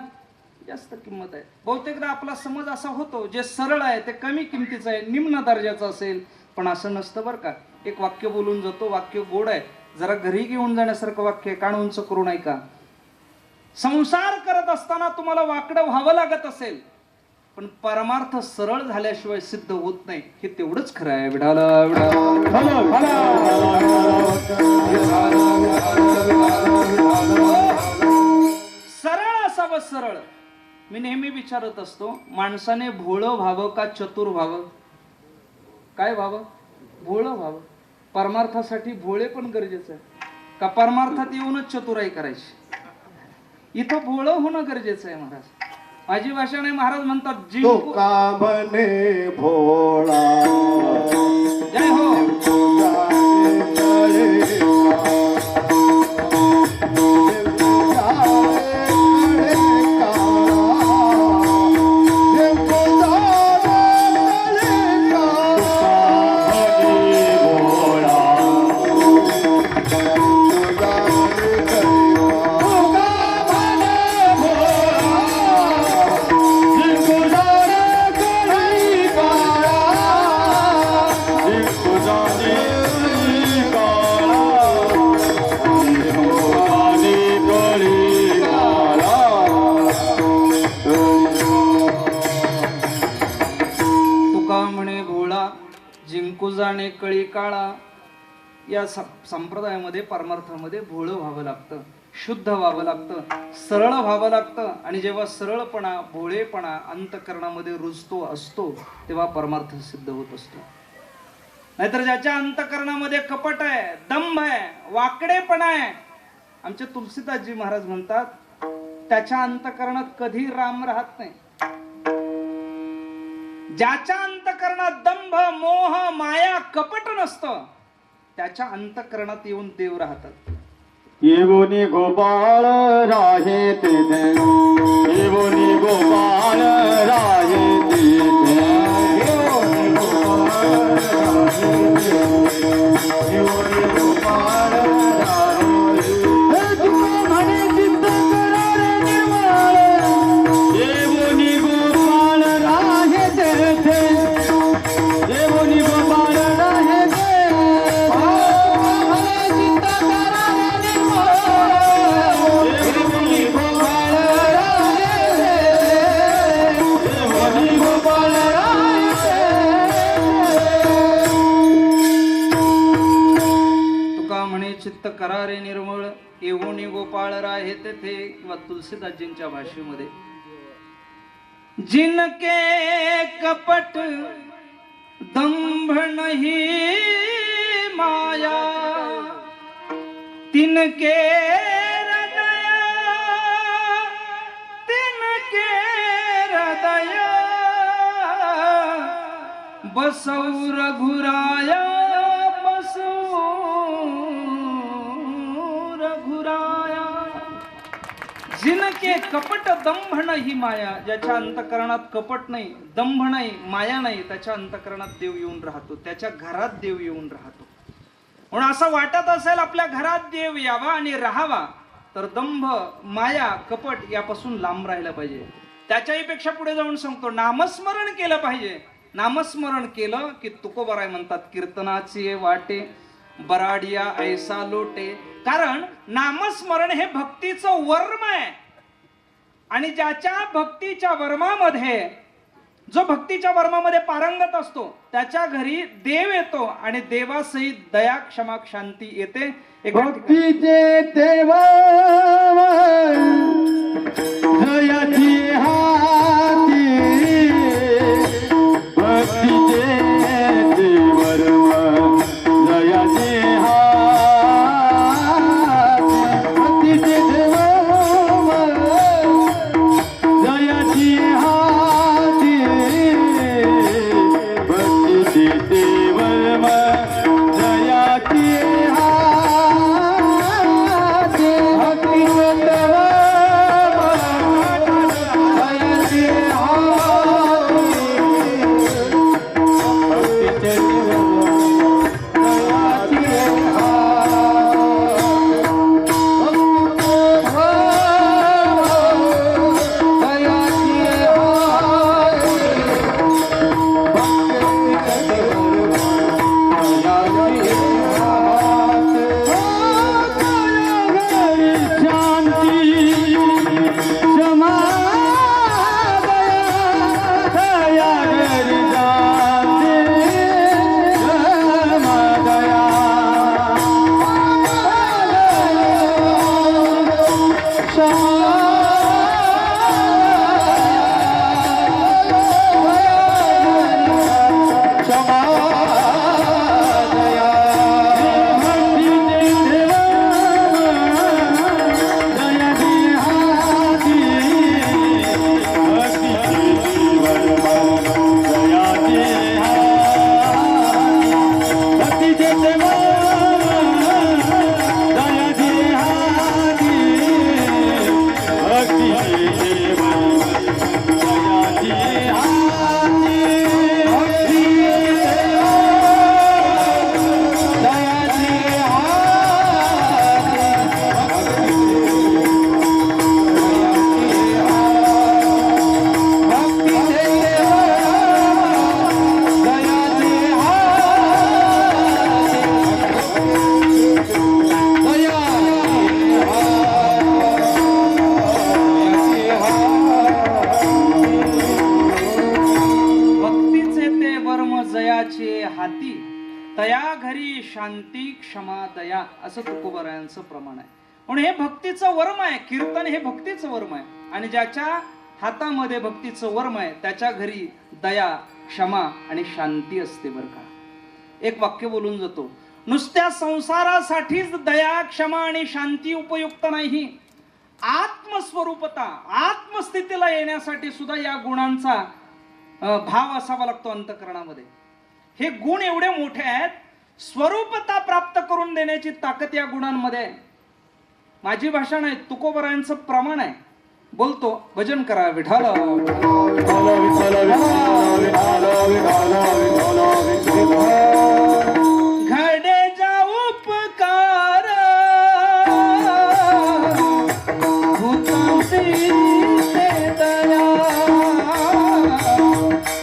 जास्त किंमत आहे. बहुतेकदा आपला समज असा होतो जे सरळ आहे ते कमी किमतीचं आहे, निम्न दर्जाचं असेल. पण असं नसतं बरं का. एक वाक्य बोलून जातो, वाक्य गोड आहे, जरा घरी घेऊन जाण्यासारखं वाक्य आहे, कान उंच करू नाही का. संसार करत असताना तुम्हाला वाकडं व्हावं लागत असेल, पण परमार्थ सरळ झाल्याशिवाय सिद्ध होत नाही, हे तेवढंच खरं आहे. विढाला सरळ असावं, सरळ. मी नेहमी विचारत असतो, माणसाने भोळं व्हावं का चतुर व्हावं? काय व्हावं? भोळं व्हावं. परमार्थासाठी भोळे पण गरजेचं आहे का परमार्थात येऊनच चतुराई करायची? इथं भोळं होणं गरजेचं आहे महाराज. माझी भाषा नाही, महाराज म्हणतात तो का बने भोळा, जय हो. जाणे कळी काळा. या संप्रदायामध्ये परमार्थामध्ये भोळं व्हावं लागतं, शुद्ध व्हावं लागतं, सरळ व्हावं लागतं. आणि जेव्हा सरळपणा, भोळेपणा अंतकरणामध्ये रुजतो असतो तेव्हा परमार्थ सिद्ध होत असतो. नाहीतर ज्याच्या अंतकरणामध्ये कपट आहे, दंभ आहे, वाकडेपणा आहे, आमचे तुलसीदासजी महाराज म्हणतात त्याच्या अंतकरणात कधी राम राहत नाही. ज्याच्या अंतकरणात दंभ, मोह, माया, कपट नसतं त्याच्या अंतकरणात येऊन देव राहतात. येवोनी गोपाळ राहे तेथे, येवोनी गोपाळ राहे तेथे, येवोनी गोपाळ राहे तेथे, येवोनी गोपाळ राहे तेथे. तुका म्हणे चित्त करारे निर्मळ, येवोनी गोपाळ राहे तेथे, येवोनी गोपाळ राहे तेथे. चित्त करारे निर्मळ, येवोनी गोपाळ राहे तेथे. किंवा तुलसीदासजींच्या भाषेमध्ये, जिनके कपट दंभ नहीं माया, तिनके हृदय तिनके हृदय बसौ रघुराया बसौ रघुराया. जिनके कपट दंभ नाही माया, ज्याच्या अंतकरणात कपट नाही, दंभ नाही, माया नाही, त्याच्या अंतकरणात देव येऊन राहतो, त्याच्या घरात देव येऊन राहतो. म्हणून असं वाटत असेल आपल्या घरात देव यावा आणि राहावा, तर दंभ, माया, कपट यापासून लांब राहिलं पाहिजे. त्याच्याही पेक्षा पुढे जाऊन सांगतो, नामस्मरण केलं पाहिजे. नामस्मरण केलं की तुकोबाराय म्हणतात, कीर्तनाचे वाटे बराडिया ऐसा लोटे. कारण नामस्मरण हे भक्तीचं वर्म आहे. आणि ज्याच्या भक्तीच्या वर्मामध्ये, जो भक्तीच्या वर्मामध्ये पारंगत असतो, त्याच्या घरी देव येतो आणि देवासहित दया, क्षमा, शांती येते. भक्तीचे देव जयाची हाती, भक्तीचे देवर जयाची हाती, भक्तीचे देव जयाची हाती, भक्तीचे देवर जयाची हाती, भक्तीचे देव जयाची हाती, तया घरी शांती, क्षमा, दया, असं तुकोबारायांचं प्रमाण आहे. म्हणून हे भक्तीचं वर्म आहे. कीर्तन हे भक्तीचं वर्म आहे. आणि ज्याच्या हातामध्ये भक्तीचं वर्म आहे, त्याच्या घरी दया, क्षमा आणि शांती असते. बरं का, एक वाक्य बोलून जातो, नुसत्या संसारासाठीच दया, क्षमा आणि शांती उपयुक्त नाही. आत्मस्वरूपता, आत्मस्थितीला येण्यासाठी सुद्धा या गुणांचा भाव असावा लागतो अंतःकरणामध्ये. हे गुण एवढे मोठे आहेत, स्वरूपता प्राप्त करून देण्याची ताकद या गुणांमध्ये आहे. माझी भाषा नाही, तुकोबारायांचं प्रमाण आहे. बोलतो, भजन करा विठाल. घडे जा उपकार भूतांची ते दया,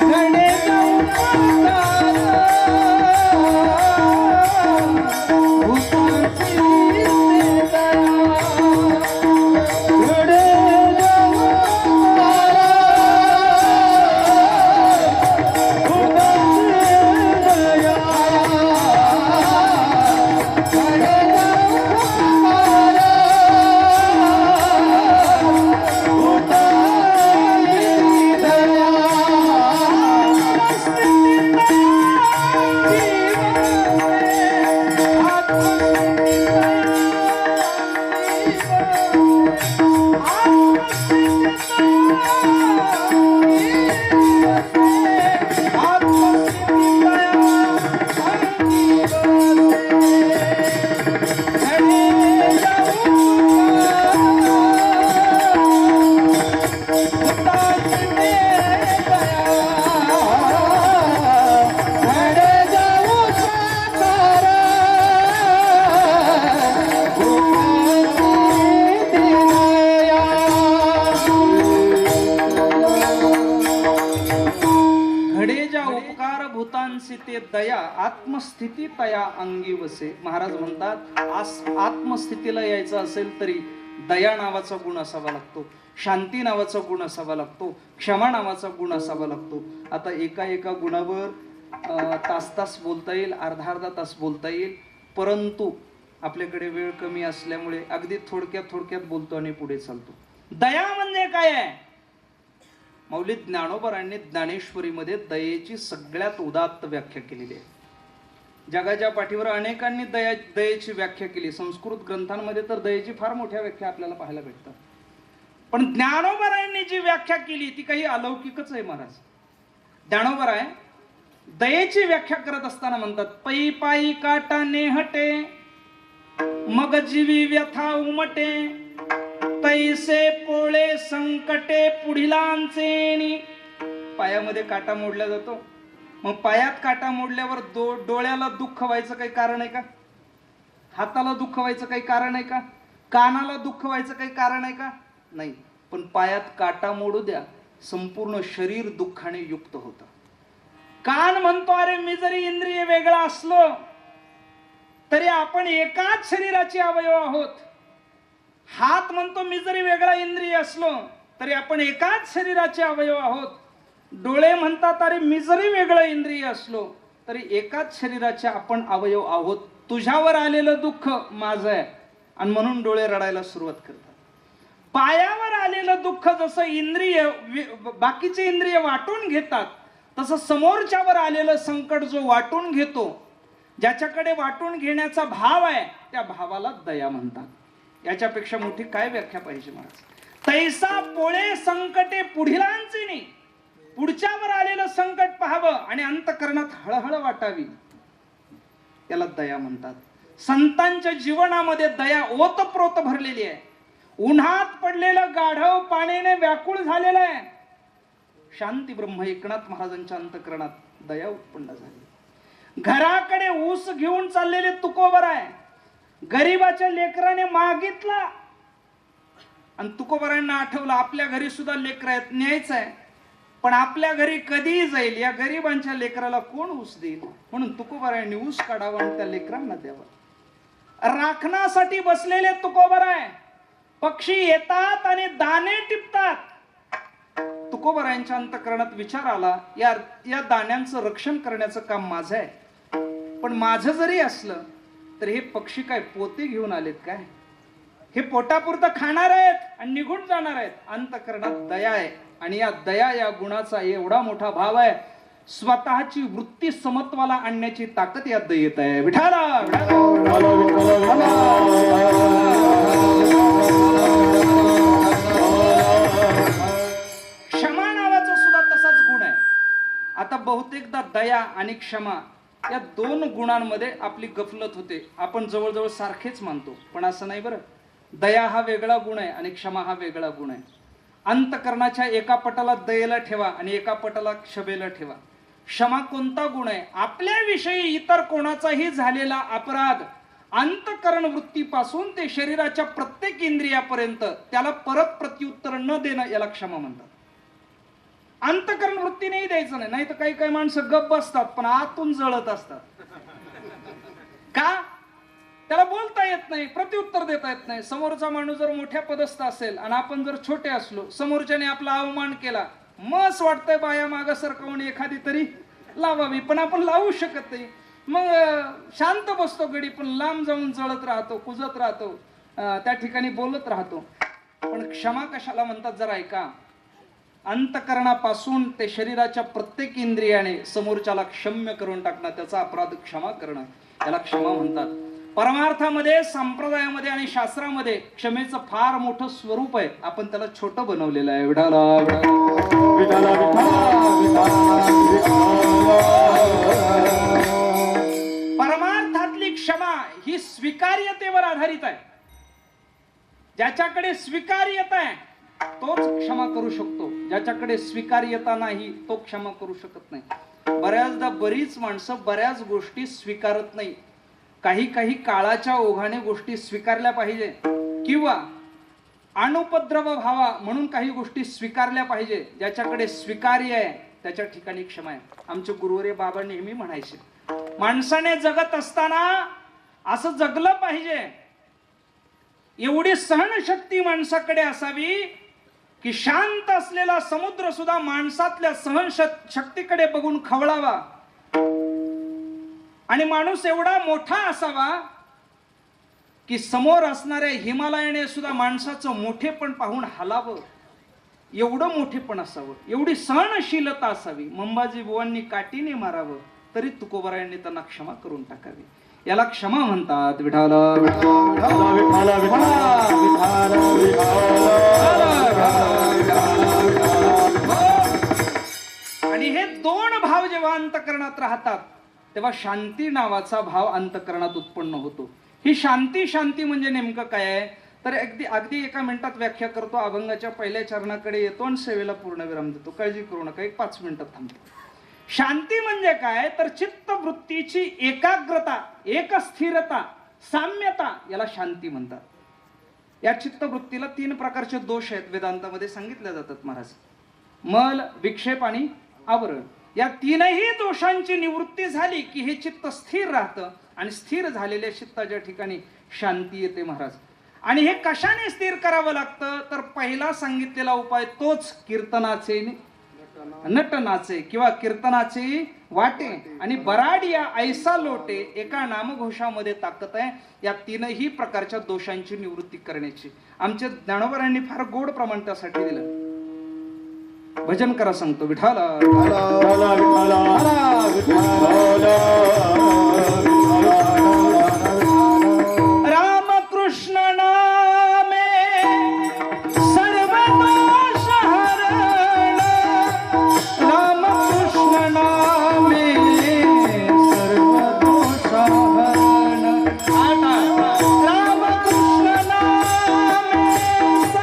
घडे जा उपकार भूतांची ते दया, घडे जा उपकार भूतांची दया. घडे ज्या उपकार भूतांसी ते दया आत्मस्थिती तया अंगी वसे. महाराज म्हणतात आत्मस्थितीला यायचं असेल तरी दया नावाचा गुण असावा लागतो, शांती नावाचा गुण असावा लागतो, क्षमा नावाचा गुण असावा लागतो. आता एका एका गुणावर तास तास बोलता येईल, अर्धा तास बोलता येईल, परंतु आपल्याकडे वेळ कमी असल्यामुळे अगदी थोडक्यात बोलतो आणि पुढे चालतो. दया म्हणजे काय आहे? मौली ज्ञानोबरांनी ज्ञानेश्वरीमध्ये दयेची सगळ्यात उदात्त व्याख्या केलेली आहे. जगाच्या पाठीवर अनेकांनी दयेची व्याख्या केली. संस्कृत ग्रंथांमध्ये तर दयेची फार मोठ्या व्याख्या आपल्याला पाहायला भेटतात. पण ज्ञानोबरांनी जी व्याख्या केली ती काही अलौकिकच आहे. महाराज ज्ञानोबराय दयेची व्याख्या करत असताना म्हणतात, पै पायी काटा नेहटे मग जीवी व्यथा उमटे, तैसे पोळे संकटे पुढिलांचेनी. पायामध्ये काटा मोडला जातो, मग पायात काटा मोडल्यावर डोळ्याला दुःख व्हायचं काही कारण आहे का? हाताला दुःख व्हायचं काही कारण आहे का? कानाला दुःख व्हायचं काही कारण आहे का? नाही. पण पायात काटा मोडू द्या, संपूर्ण शरीर दुःखाने युक्त होतं. कान म्हणतो अरे मी जरी इंद्रिय वेगळा असलो तरी आपण एकाच शरीराचे अवयव आहोत. हात म्हणतो मी जरी वेगळा इंद्रिय असलो तरी आपण एकाच शरीराचे अवयव आहोत. डोळे म्हणतात अरे मी जरी वेगळं इंद्रिय असलो तरी एकाच शरीराचे आपण अवयव आहोत. तुझ्यावर आलेलं दुःख माझं आहे आणि म्हणून डोळे रडायला सुरुवात करतात. पायावर आलेलं दुःख जसं इंद्रिय बाकीचे इंद्रिय वाटून घेतात तसं समोरच्यावर आलेलं संकट जो वाटून घेतो, ज्याच्याकडे वाटून घेण्याचा भाव आहे त्या भावाला दया म्हणतात. याच्यापेक्षा मोठी काय व्याख्या पाहिजे महाराज? तैसा पोळे संकटे पुढिलांचे नाही. पुढच्यावर आलेलं संकट पाहावं आणि अंतकरणात हळहळ वाटावी, याला दया म्हणतात. संतांच्या जीवनामध्ये दया ओतप्रोत भरलेली आहे. उन्हात पडलेलं गाढव पाण्याने व्याकुळ झालेलं आहे. शांती ब्रह्म एकनाथ महाराजांच्या अंतकरणात दया उत्पन्न झाली. घराकडे ऊस घेऊन चाललेले तुकोबर आहे. गरीबाच्या लेकराने मागितला आणि तुकोबरांना आठवलं आपल्या घरी सुद्धा लेकर आहेत, न्यायचं आहे, पण आपल्या घरी कधीही जाईल, या गरीबांच्या लेकराला कोण ऊस देईल? म्हणून तुकोबरांनी ऊस काढावा आणि त्या लेकरांना द्यावा. राखणासाठी बसलेले तुकोबर आहे. पक्षी येतात आणि दाणे टिपतात. तुकोबरायांच्या अंतकरणात विचार आला, या दाण्यांचं रक्षण करण्याचं काम माझं आहे, पण माझं जरी असलं तर हे पक्षी काय पोते घेऊन आलेत काय? हे पोटापुरतं खाणार आहेत आणि निघून जाणार आहेत. अंतकरणात दया आहे आणि या दया या गुणाचा एवढा मोठा भाव आहे, स्वतःची वृत्ती समत्वाला आणण्याची ताकद या दयेत आहे. विठाला क्षमा नावाचा सुद्धा तसाच गुण आहे. आता बहुतेकदा दया आणि क्षमा या दोन गुणांमध्ये आपली गफलत होते. आपण जवळजवळ सारखेच मानतो, पण असं नाही बरं. दया हा वेगळा गुण आहे आणि क्षमा हा वेगळा गुण आहे. अंतकरणाच्या एका पटाला दयेला ठेवा आणि एका पटाला क्षमेला ठेवा. क्षमा कोणता गुण आहे? आपल्याविषयी इतर कोणाचाही झालेला अपराध अंतकरण वृत्तीपासून ते शरीराच्या प्रत्येक इंद्रियापर्यंत त्याला परत प्रत्युत्तर न देणं, याला क्षमा म्हणतात. अंतकरण वृत्ती नाही द्यायचं नाही. नाही तर काही काही माणसं गप्प बसतात पण आतून जळत असतात. का? त्याला बोलता येत नाही, प्रत्युत्तर देता येत नाही. समोरचा माणूस जर मोठ्या पदस्थ असेल आणि आपण जर छोटे असलो, समोरच्याने आपला अवमान केला, मस्त वाटतंय बाया मागं सरकवून एखादी तरी लावावी, पण आपण लावू शकत नाही. मग शांत बसतो गडी, पण लांब जाऊन जळत राहतो, कुजत राहतो, त्या ठिकाणी बोलत राहतो. पण क्षमा कशाला म्हणतात जरा ऐका. अंतकरणापासून ते शरीराच्या प्रत्येक इंद्रियाने समोरच्याला क्षम्य करून टाकणं, त्याचा अपराध क्षमा करणं, याला क्षमा म्हणतात. परमार्थामध्ये, संप्रदायामध्ये आणि शास्त्रामध्ये क्षमेचं फार मोठं स्वरूप आहे. आपण त्याला छोटं बनवलेलं आहे. परमार्थातली क्षमा ही स्वीकार्यतेवर आधारित आहे. ज्याच्याकडे स्वीकार्यता आहे तोच क्षमा करू शकतो, ज्याच्याकडे स्वीकार्यता नाही तो क्षमा करू शकत नाही. बऱ्याचदा बरीच माणसं बऱ्याच गोष्टी स्वीकारत नाही. काही काही काळाच्या ओघाने गोष्टी स्वीकारल्या पाहिजे किंवा अनुपद्रव व्हावा म्हणून काही गोष्टी स्वीकारल्या पाहिजे. ज्याच्याकडे स्वीकार्य आहे त्याच्या ठिकाणी क्षमा आहे. आमचे गुरुवरे बाबा नेहमी म्हणायचे, माणसाने जगत असताना असं जगलं पाहिजे, एवढी सहनशक्ती माणसाकडे असावी की शांत असलेला समुद्र सुद्धा माणसातल्या सहनशक्तीकडे बघून खवळावा. आणि माणूस एवढा मोठा असावा की समोर असणाऱ्या हिमालयाने सुद्धा माणसाचं मोठेपण पाहून हलावं, एवढं मोठेपण असावं, एवढी सहनशीलता असावी. मंबाजी बुवांनी काठीने मारावं तरी तुकोबरायांनी त्यांना क्षमा करून टाकावी. याला क्षमा म्हणतात. विठाल आणि हे दोन भाव जेव्हा अंतःकरणात राहतात तेव्हा शांती नावाचा भाव अंतःकरणात उत्पन्न होतो. ही शांती म्हणजे नेमकं काय आहे तर अगदी एका मिनिटात व्याख्या करतो. अभंगाच्या पहिल्या चरणाकडे येतो आणि सेवेला पूर्णविराम देतो. काळजी करू नका, 5 मिनिटात थांबतो. शांती म्हणजे काय तर चित्तवृत्तीची एकाग्रता, एकस्थिरता, साम्यता, याला शांती म्हणतात. या चित्तवृत्तीला 3 प्रकारचे दोष आहेत वेदांतामध्ये सांगितले जातात महाराज. मल, विक्षेप आणि आवरण. या 3ही दोषांची निवृत्ती झाली की हे चित्त स्थिर राहतं आणि स्थिर झालेल्या चित्ताच्या ठिकाणी शांती येते महाराज. आणि हे कशाने स्थिर करावं लागतं तर पहिला सांगितलेला उपाय तोच कीर्तनाचे नटनाचे किंवा कीर्तनाचे वाटे आणि बराडिया ऐसा लोटे एका नामघोषामध्ये ताकद आहे या 3ही प्रकारच्या दोषांची निवृत्ती करण्याची. आमच्या ज्ञानोबरांनी फार गोड प्रमाण त्यासाठी दिलं. भजन करा सांगतो. विठाल रामकृष्ण नामे सर्व दोष हरण, रामकृष्ण नामे सर्व दोष हरण, रामकृष्ण नामे सर्व दोष हरण, रामकृष्ण नामे सर्व दोष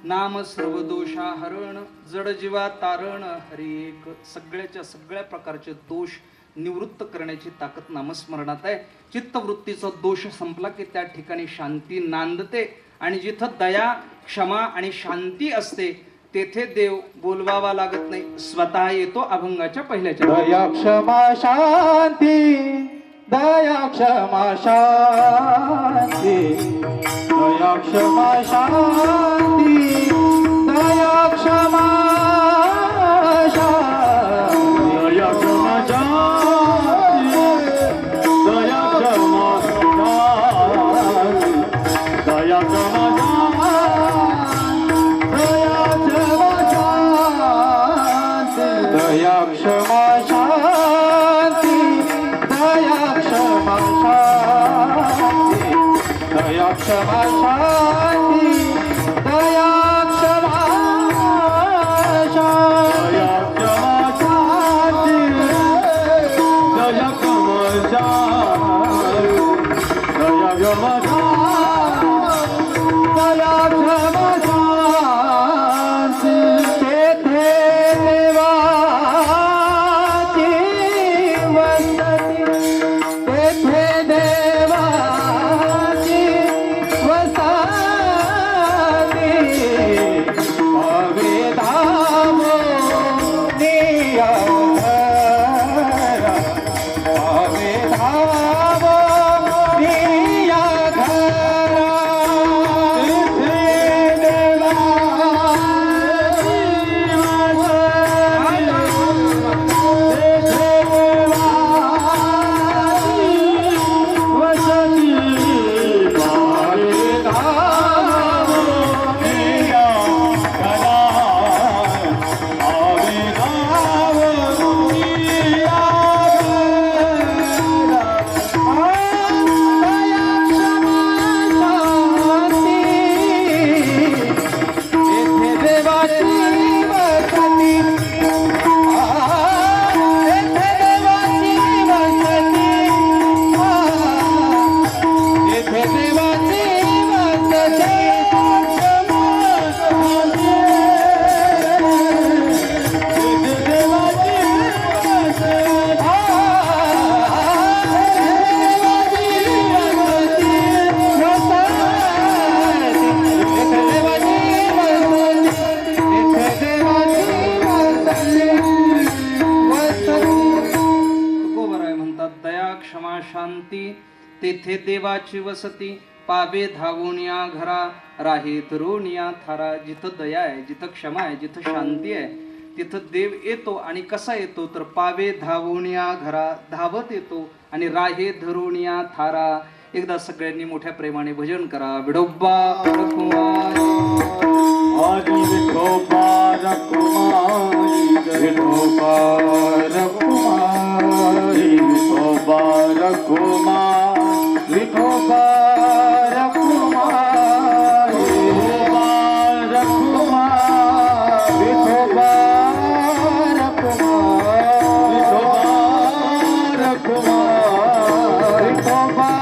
नाम सर्व दोषा हरण, जड जीवा तारण हरी एक. सगळ्याच्या सगळ्या प्रकारचे दोष निवृत्त करण्याची ताकद नामस्मरणात आहे. चित्तवृत्तीचा दोष संपला की त्या ठिकाणी शांती नांदते आणि जिथं दया, क्षमा आणि शांती असते तेथे देव बोलवावा लागत नाही, स्वतः येतो. अभंगाच्या पहिल्याच्या दया क्षमा शांती, दया क्षमा शांती, दया क्षमा शांती, दया क्षमा शांती, दया क्षमा शांती, दया क्षमा शांती, दया क्षमा शांती, दया क्षमा शांती, दया क्षमा शांती. क्षमा शांती दया क्षमा शांती दया क्षमा शांती दया क्षमा शांती दया क्षमा शांती दया क्षमा शांती तेथे देवाची वसती तेथे देवाची वसती अवेधामो निया अवेधामो निया तेथे देवाची वसती पावे धावून या घरा राही धरून या थारा. जिथं दया आहे, जिथं क्षमा आहे, जिथं शांती आहे, तिथं देव येतो. आणि कसा येतो तर पावे धावून या घरा, धावत येतो आणि राहे धरून या थारा. एकदा सगळ्यांनी मोठ्या प्रेमाने भजन करा. विठोबा रखुमाई आदि विठोबा रखुमाई विठोबा रखुमाई विठोबा रखुमाई विठोबा रखुमाई विठोबा रखुमाई विठोबा रखुमाई विठोबा रखुमाई विठोबा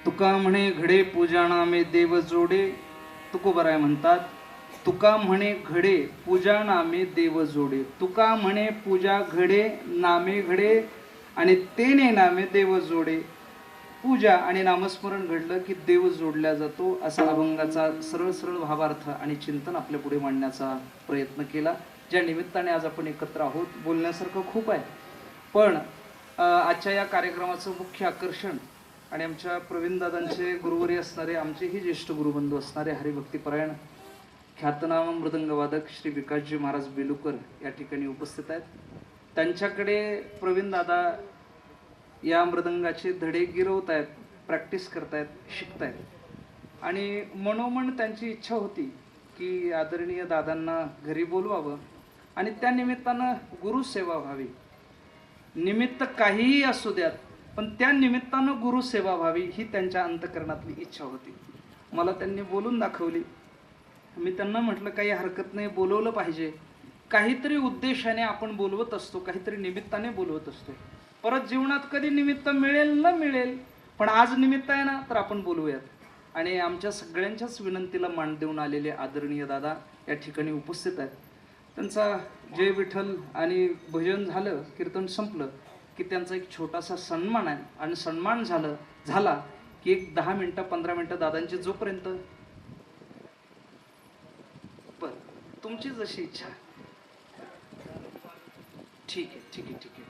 तुका म्हणे घडे पूजा नामे देव जोडे. तुकोबराय म्हणतात तुका म्हणे घडे पूजा नामे देव जोडे. तुका म्हणे पूजा घडे नामे घडे आणि तेने नामे देव जोडे. पूजा आणि नामस्मरण घडलं की देव जोडला जातो. असा अभंगाचा सरळ सरळ भावार्थ आणि चिंतन आपल्या पुढे मांडण्याचा प्रयत्न केला. ज्या निमित्ताने आज आपण एकत्र आहोत. बोलण्यासारखं खूप आहे, पण आजच्या या कार्यक्रमाचं मुख्य आकर्षण आणि आमच्या प्रवीण दादांचे गुरुवरी असणारे, आमचेही ज्येष्ठ गुरुबंधू असणारे हरिभक्तीपरायण ख्यातनाम मृदंगवादक श्री विकासजी महाराज बेलुकर या ठिकाणी उपस्थित आहेत. त्यांच्याकडे प्रवीण दादा या मृदंगाचे धडे गिरवत आहेत, प्रॅक्टिस करतायत, शिकतायत. आणि मनोमन त्यांची इच्छा होती की आदरणीय दादांना घरी बोलवावं आणि त्या निमित्तानं गुरुसेवा व्हावी. निमित्त काहीही असू द्यात, पण त्या निमित्तानं गुरुसेवा व्हावी ही त्यांच्या अंतःकरणातली इच्छा होती. मला त्यांनी बोलून दाखवली. मी त्यांना म्हटलं काही हरकत नाही, बोलवलं पाहिजे. काहीतरी उद्देशाने आपण बोलवत असतो, काहीतरी निमित्ताने बोलवत असतो. परत जीवनात कधी निमित्त मिळेल न मिळेल, पण आज निमित्त आहे ना, तर आपण बोलूयात. आणि आमच्या सगळ्यांच्याच विनंतीला मान देऊन आलेले आदरणीय दादा या ठिकाणी उपस्थित आहेत. त्यांचा जय विठ्ठल आणि भजन झालं, कीर्तन संपलं की त्यांचा एक छोटासा सन्मान आहे. आणि सन्मान झाला की एक 10 मिनटं 15 मिनटं दादांची जोपर्यंत बर तुमची जशी इच्छा. ठीक आहे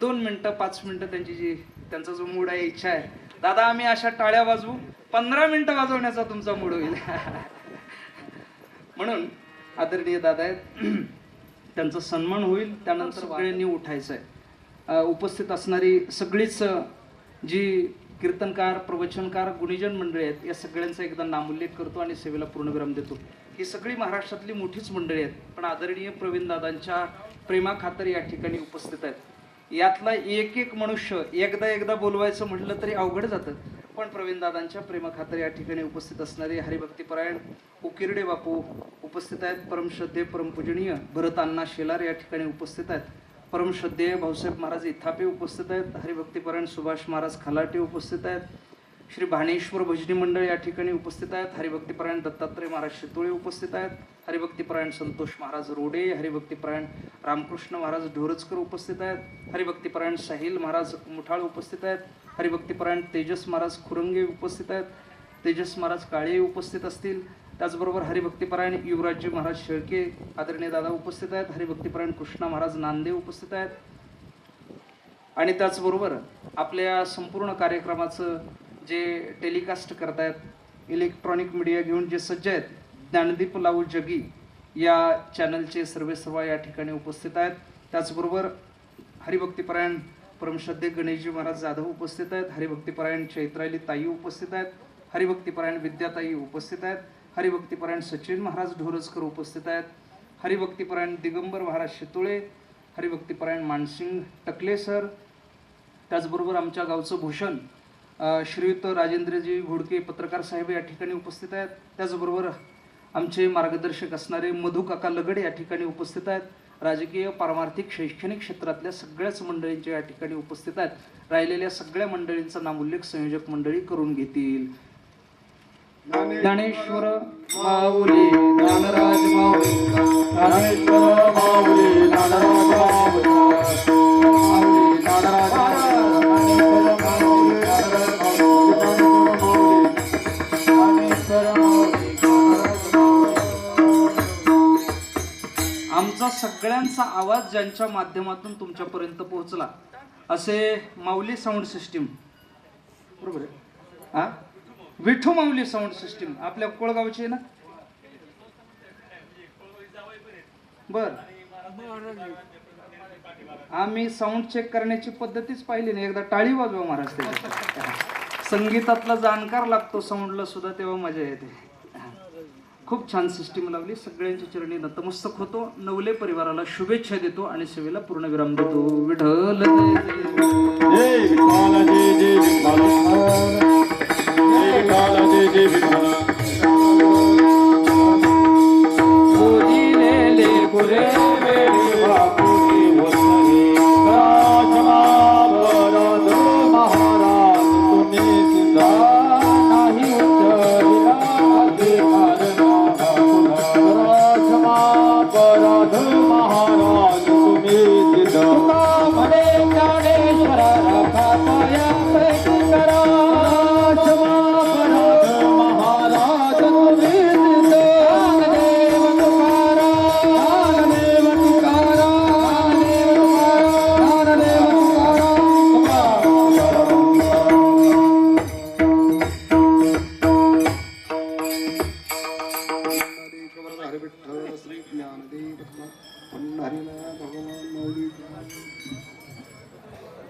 2 मिनटं 5 मिनटं त्यांचा जो मूड आहे, इच्छा आहे, दादा आम्ही अशा टाळ्या वाजवू, 15 मिनिटं वाजवण्याचा तुमचा मूड होईल. म्हणून आदरणीय दादा आहेत, त्यांचा सन्मान होईल. त्यानंतर सगळ्यांनी उठायचं आहे. उपस्थित असणारी सगळीच जी कीर्तनकार, प्रवचनकार, गुणीजन मंडळी आहेत, या सगळ्यांचा एकदा नामोल्लेख करतो आणि सेवेला पूर्णविराम देतो. ही सगळी महाराष्ट्रातली मोठीच मंडळी आहेत, पण आदरणीय प्रवीण दादांच्या प्रेमाखातर या ठिकाणी उपस्थित आहेत. यातला एक मनुष्य एकदा बोलवायचं म्हटलं तरी अवघड जातं, पण प्रवीण दादांच्या प्रेमाखातर या ठिकाणी उपस्थित असणारे हरिभक्तीपरायण उकिरडे बापू उपस्थित आहेत. परमश्रद्धेय परमपूजनीय भरत अण्णा शेलार या ठिकाणी उपस्थित आहेत. परमश्रद्धेय भाऊसाहेब महाराज इथापे उपस्थित आहेत. हरिभक्तीपरायण सुभाष महाराज खलाटे उपस्थित आहेत. श्री भाणेश्वर भजनी मंडळ या ठिकाणी उपस्थित आहेत. हरिभक्तीपरायण दत्तात्रय महाराज शितोळे उपस्थित आहेत. हरिभक्तीपरायण संतोष महाराज रोडे, हरिभक्तीपरायण रामकृष्ण महाराज ढोरजकर उपस्थित आहेत. हरिभक्तीपरायण साहिल महाराज मुठाळ उपस्थित आहेत. हरिभक्तीपरायण तेजस महाराज खुरंगे उपस्थित आहेत. तेजस महाराज काळे उपस्थित असतील. त्याचबरोबर हरिभक्तीपरायण युवराजजी महाराज शेळके आदरणीय दादा उपस्थित आहेत. हरिभक्तीपरायण कृष्णा महाराज नांदे उपस्थित आहेत. आणि त्याचबरोबर आपल्या संपूर्ण कार्यक्रमाचं जे टेलिकास्ट करतायत, इलेक्ट्रॉनिक मीडिया घेऊन जे सज्ज आहेत, ज्ञानदीप लावू जगी या चॅनलचे सर्व या ठिकाणी उपस्थित आहेत. त्याचबरोबर हरिभक्तीपरायण परमश्रद्धेय गणेशजी महाराज जाधव उपस्थित आहेत. हरिभक्तीपरायण चैत्राली ताई उपस्थित आहेत. हरिभक्तीपरायण विद्याताई उपस्थित आहेत. हरिभक्तीपरायण सचिन महाराज ढोरजकर उपस्थित आहेत. हरिभक्तीपरायण दिगंबर महाराज शितोळे, हरिभक्तीपरायण मानसिंग टकले सर, त्याचबरोबर आमच्या गावचं भूषण श्रीयुत राजेंद्रजी घोडके पत्रकार साहेब या ठिकाणी उपस्थित आहेत. त्याचबरोबर आमचे मार्गदर्शक असणारे मधु काका लगड या ठिकाणी उपस्थित आहेत. राजकीय, पारमार्थिक, शैक्षणिक क्षेत्रातल्या सगळ्याच मंडळींचे या ठिकाणी उपस्थित आहेत. राहिलेल्या सगळ्या मंडळींचा नामोल्लेख संयोजक मंडळी करून घेतील. ज्ञानेश्वर माऊली ज्ञानराज माऊली, ज्ञानेश्वर माऊली ज्ञानराज माऊली, माऊली ज्ञानराज आमचा सगळ्यांचा आवाज ज्यांच्या माध्यमातून तुमच्यापर्यंत पोहोचला असे माऊली साऊंड सिस्टीम, बरोबर आहे हा, विठू माऊली साऊंड सिस्टीम आपल्या कोळगावची आहे ना. बर, आम्ही साऊंड चेक करण्याची पद्धतीच पाहिली नाही. एकदा टाळी वाजवा महाराज. संगीतातला जाणकार लागतो साऊंडला सुद्धा, तेव्हा मजा येते. खूप छान सिस्टीम लावली. सगळ्यांच्या चरणी नतमस्तक होतो. नवले परिवाराला शुभेच्छा देतो आणि सेवेला पूर्ण विराम देतो. विठ्ठल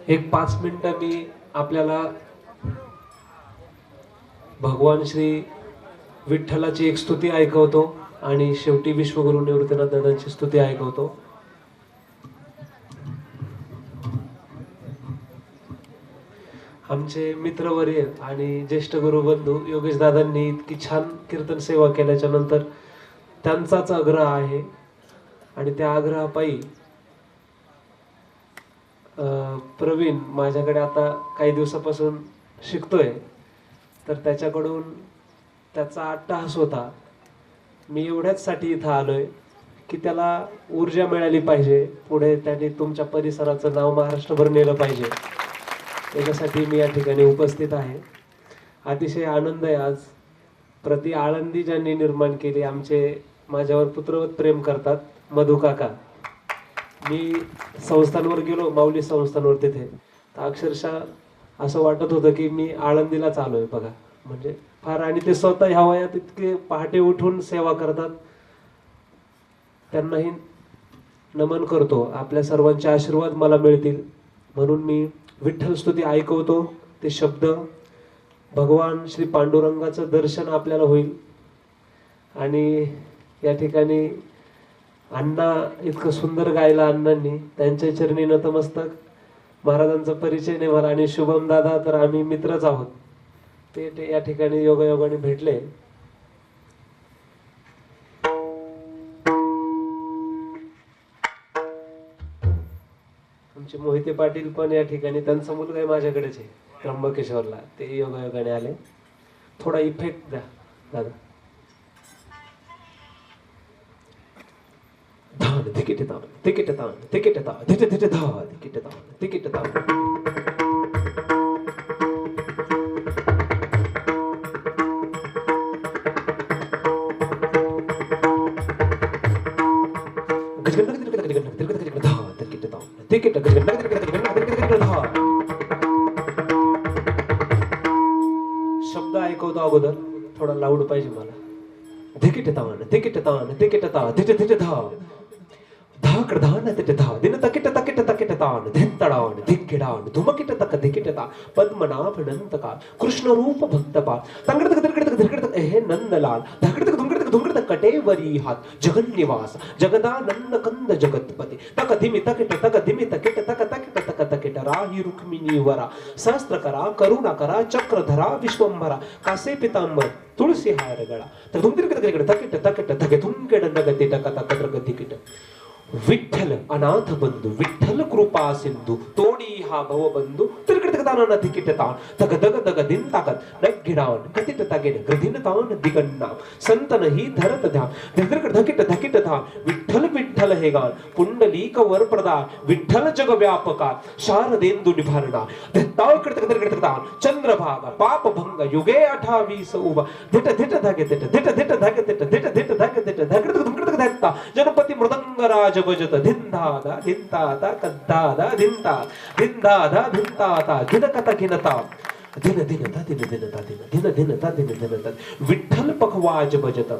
एक 5 मिनिटं मी आपल्याला भगवान श्री विठ्ठलाची एक स्तुती ऐकवतो आणि शेवटी विश्वगुरु निवृत्तीनाथ दादांची स्तुती ऐकवतो. आमचे मित्रवर्य आणि ज्येष्ठ गुरुबंधू योगेश दादांनी इतकी छान कीर्तन सेवा केल्याच्या नंतर त्यांचाच आग्रह आहे आणि त्या आग्रहापायी प्रवीण माझ्याकडे आता काही दिवसापासून शिकतोय, तर त्याच्याकडून त्याचा अट्टहास होता. मी एवढ्याचसाठी इथं आलोय की त्याला ऊर्जा मिळाली पाहिजे, पुढे त्याने तुमच्या परिसराचं नाव महाराष्ट्रभर नेलं पाहिजे, त्याच्यासाठी मी या ठिकाणी उपस्थित आहे. अतिशय आनंद आहे आज. प्रति आळंदी ज्यांनी निर्माण केली, आमचे माझ्यावर पुत्रवत प्रेम करतात मधु काका. मी संस्थांवर गेलो, माऊली संस्थांवर, तिथे तर अक्षरशः असं वाटत होतं की मी आळंदीलाच आलोय बघा. म्हणजे फार, आणि ते स्वतः ह्या वयात इतके पहाटे उठून सेवा करतात, त्यांनाही नमन करतो. आपल्या सर्वांचे आशीर्वाद मला मिळतील म्हणून मी विठ्ठल स्तुती ऐकवतो. ते शब्द भगवान श्री पांडुरंगाचं दर्शन आपल्याला होईल. आणि या ठिकाणी अण्णा इतकं सुंदर गायला अण्णांनी, त्यांच्या चरणी नतमस्तक. महाराजांचा परिचय नाही मला, आणि शुभम दादा तर आम्ही मित्रच आहोत. ते या ठिकाणी योगायोगाने भेटले. आमचे मोहिते पाटील पण या ठिकाणी, त्यांचा मुलगा आहे माझ्याकडेच आहे त्र्यंबकेश्वरला, ते योगायोगाने आले. थोडा इफेक्ट द्या दादा. धान तिकीट ताण तिकीट ताण तिकीट ताण तिथे तिथे धा तिकीट ताण तिकीट ताण. शब्द ऐकवतो अगोदर, थोडा लाऊड पाहिजे मला. तिकीट ताण तिकीट ताण तिकीट ताण तिथे तिथे धा धाकड धान तिथे धा दिन तकिट तकिट तकिट ताण धिंतडाण धिक्किडाण धुमकिट तक धिकिट ता पद्मनाभ नंतका कृष्ण रूप भक्तपाल तंगड तक धिरकड हे नंदलाल धाकड तक धुंगड कटेवरी हात जगन्निवास जगदानंद कंद जगतपती तक धिमी तकिट तक धिमी तकिट तक तकिट तक तकिट राही रुक्मिणी वरा सहस्त्र करा करुणा करा चक्रधरा विश्वंभरा कासे पितांबर तुळसी हार गळा तर धुंगड तकिट तकिट तके धुंगड नगती टक तक तक धिकिट. विठ्ठल अनाथ बंधू विठ्ठल कृपा सिंधू तोडी हा भव बंधू तिरकड ताना तिकीट ताण तग दग दग दिन ताकत नगिडान कतिट तागेन ग्रधिन तान दिगन्ना संतन ही धरत ध्यान तिरकड धकिट धकिट धा विठ्ठल विठ्ठल हे गान पुंडलीक वर प्रदा विठ्ठल जग व्यापका शारदेंदु निभारणा ताकड तिरकड तान चंद्रभागा पाप भंग युगे 28 उभा धिट धिट धागे धिट धिट धिट धागे धिट धिट धिट धागे धिट धकड धुमकड धाता जनपती मृदंग राज भजत धिंदादा धिंतादा कद्दादा धिंता धिंदादा धिंताता धिनकता घिनता दिन दिनता दिन दिनता दिन दिन दिनता दिन दिनता. विठ्ठल पखवाज भजत.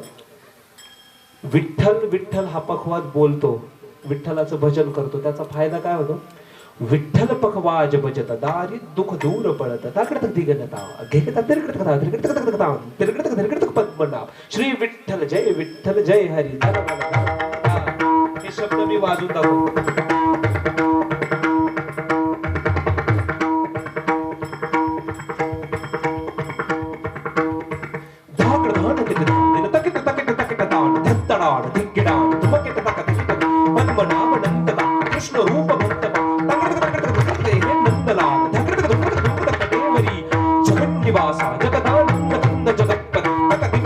विठ्ठल विठ्ठल हा पखवाज बोलतो, विठ्ठलाचं भजन करतो. त्याचा फायदा काय होतो? विठ्ठल पखवाज भजत दारी दुःख दूर पळत ताकड दिगनता घेता तिरकड कथा तिरकड तक तक ताम तिरकड तक तिरकड तक पद्मनाभ श्री विठ्ठल जय हरी. हे शब्द मी वाजून दाखवतो. कृष्ण रूप भक्त जगन्निवासा जगदानंद कंद जगतपती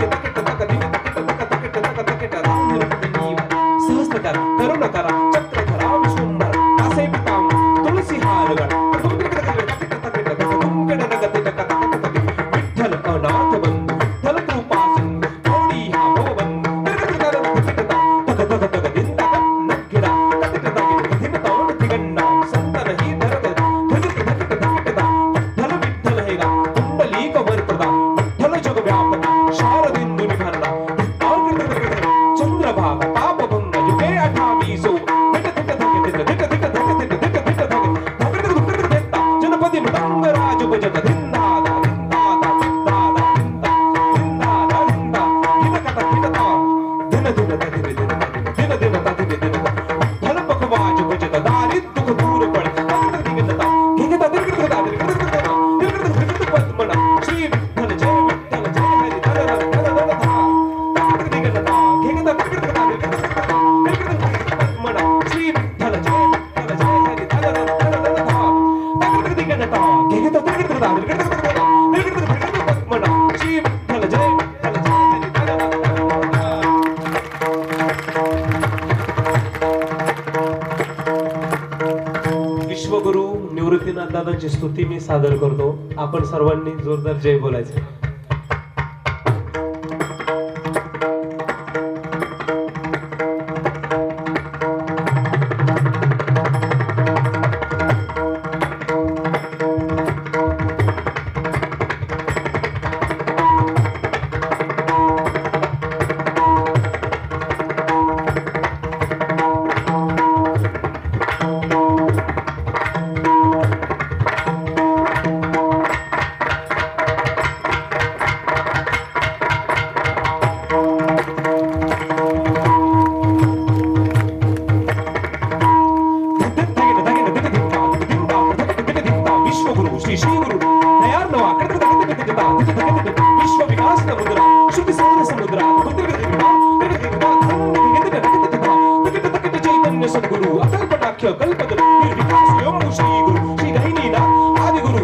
सहस्त्रकर करुणकर चक्रधरा विश्वंभर कासे पितांब तुळसी हार गळा विठ्ठल अनाथ बंधू विठ्ठल कृपा सिंधू तोडी हा भव बंधू चंद्रभागा पाप भंग युगे 28 दादांची स्तुती मी सादर करतो. आपण सर्वांनी जोरदार जय बोलायचे. विश्वगुरु श्री श्री गुरु विश्व विकास मुद्रा शुद्ध सार समुद्रा चैतन्य सद्गुरु अकल पटाख्य कल्पद विकास योमु श्री गुरु श्री गहिनीना आदि गुरु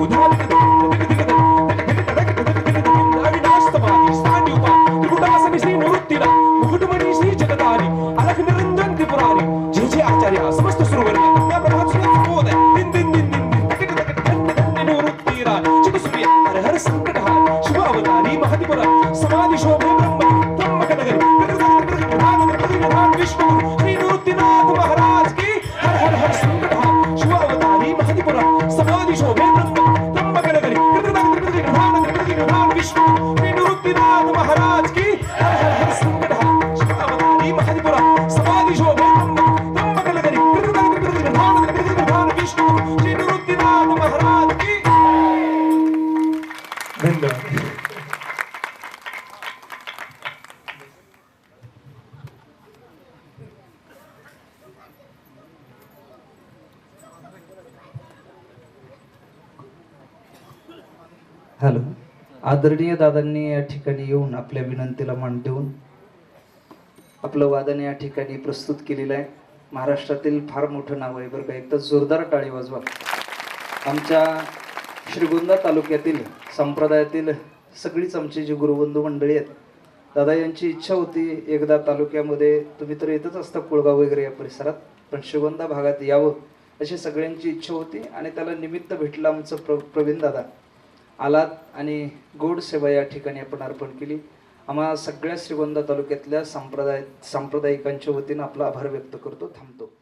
अविनाश समाधि स्थान्युपा त्रिपुटासनि श्री निवृत्तिना मुकुटमणि श्री जगदारि अलख निरंजन त्रिपुरारि जय जय आचार्य समस्त सुरवरी कन्या प्रभात सुबोध दिन दिन दिन हर हर संकट हार शिव अवतारी महतिपुरा समाधि शोभे ब्रह्म नगर विष्णु श्री निवृत्तिनाथ महाराज की हर हर हर संकट हार शिव अवतारी महतिपुरा समाधि शोभे ब्रह्म नगर विष्णु श्री निवृत्तिनाथ महाराज की हर हर हर संकट हार शिव अवतारी महतिपुरा समाधि शोभे ब्रह्म नगर विष्णु श्री निवृत्तिनाथ महाराज की. धन्यवाद. हॅलो. आदरणीय दादांनी या ठिकाणी येऊन आपल्या विनंतीला मान देऊन आपलं वादन या ठिकाणी प्रस्तुत केलेलं आहे. महाराष्ट्रातील फार मोठं नाव आहे बरं का. एक तर जोरदार टाळी वाजवा. आमच्या श्रीगोंदा तालुक्यातील संप्रदायातील सगळीच आमची जी गुरुबंधू मंडळी आहेत, दादा यांची इच्छा होती एकदा तालुक्यामध्ये, तुम्ही तर येतच असता कुळगाव वगैरे या परिसरात, पण श्रीगोंदा भागात यावं अशी सगळ्यांची इच्छा होती आणि त्याला निमित्त भेटलं आमचं प्रवीण दादा. आलात आणि गोड सेवा या ठिकाणी आपण अर्पण केली. आम्हा सगळ्या श्रीगोंदा तालुक्यातल्या सांप्रदायिकांच्या वतीनं आपला आभार व्यक्त करतो. थांबतो.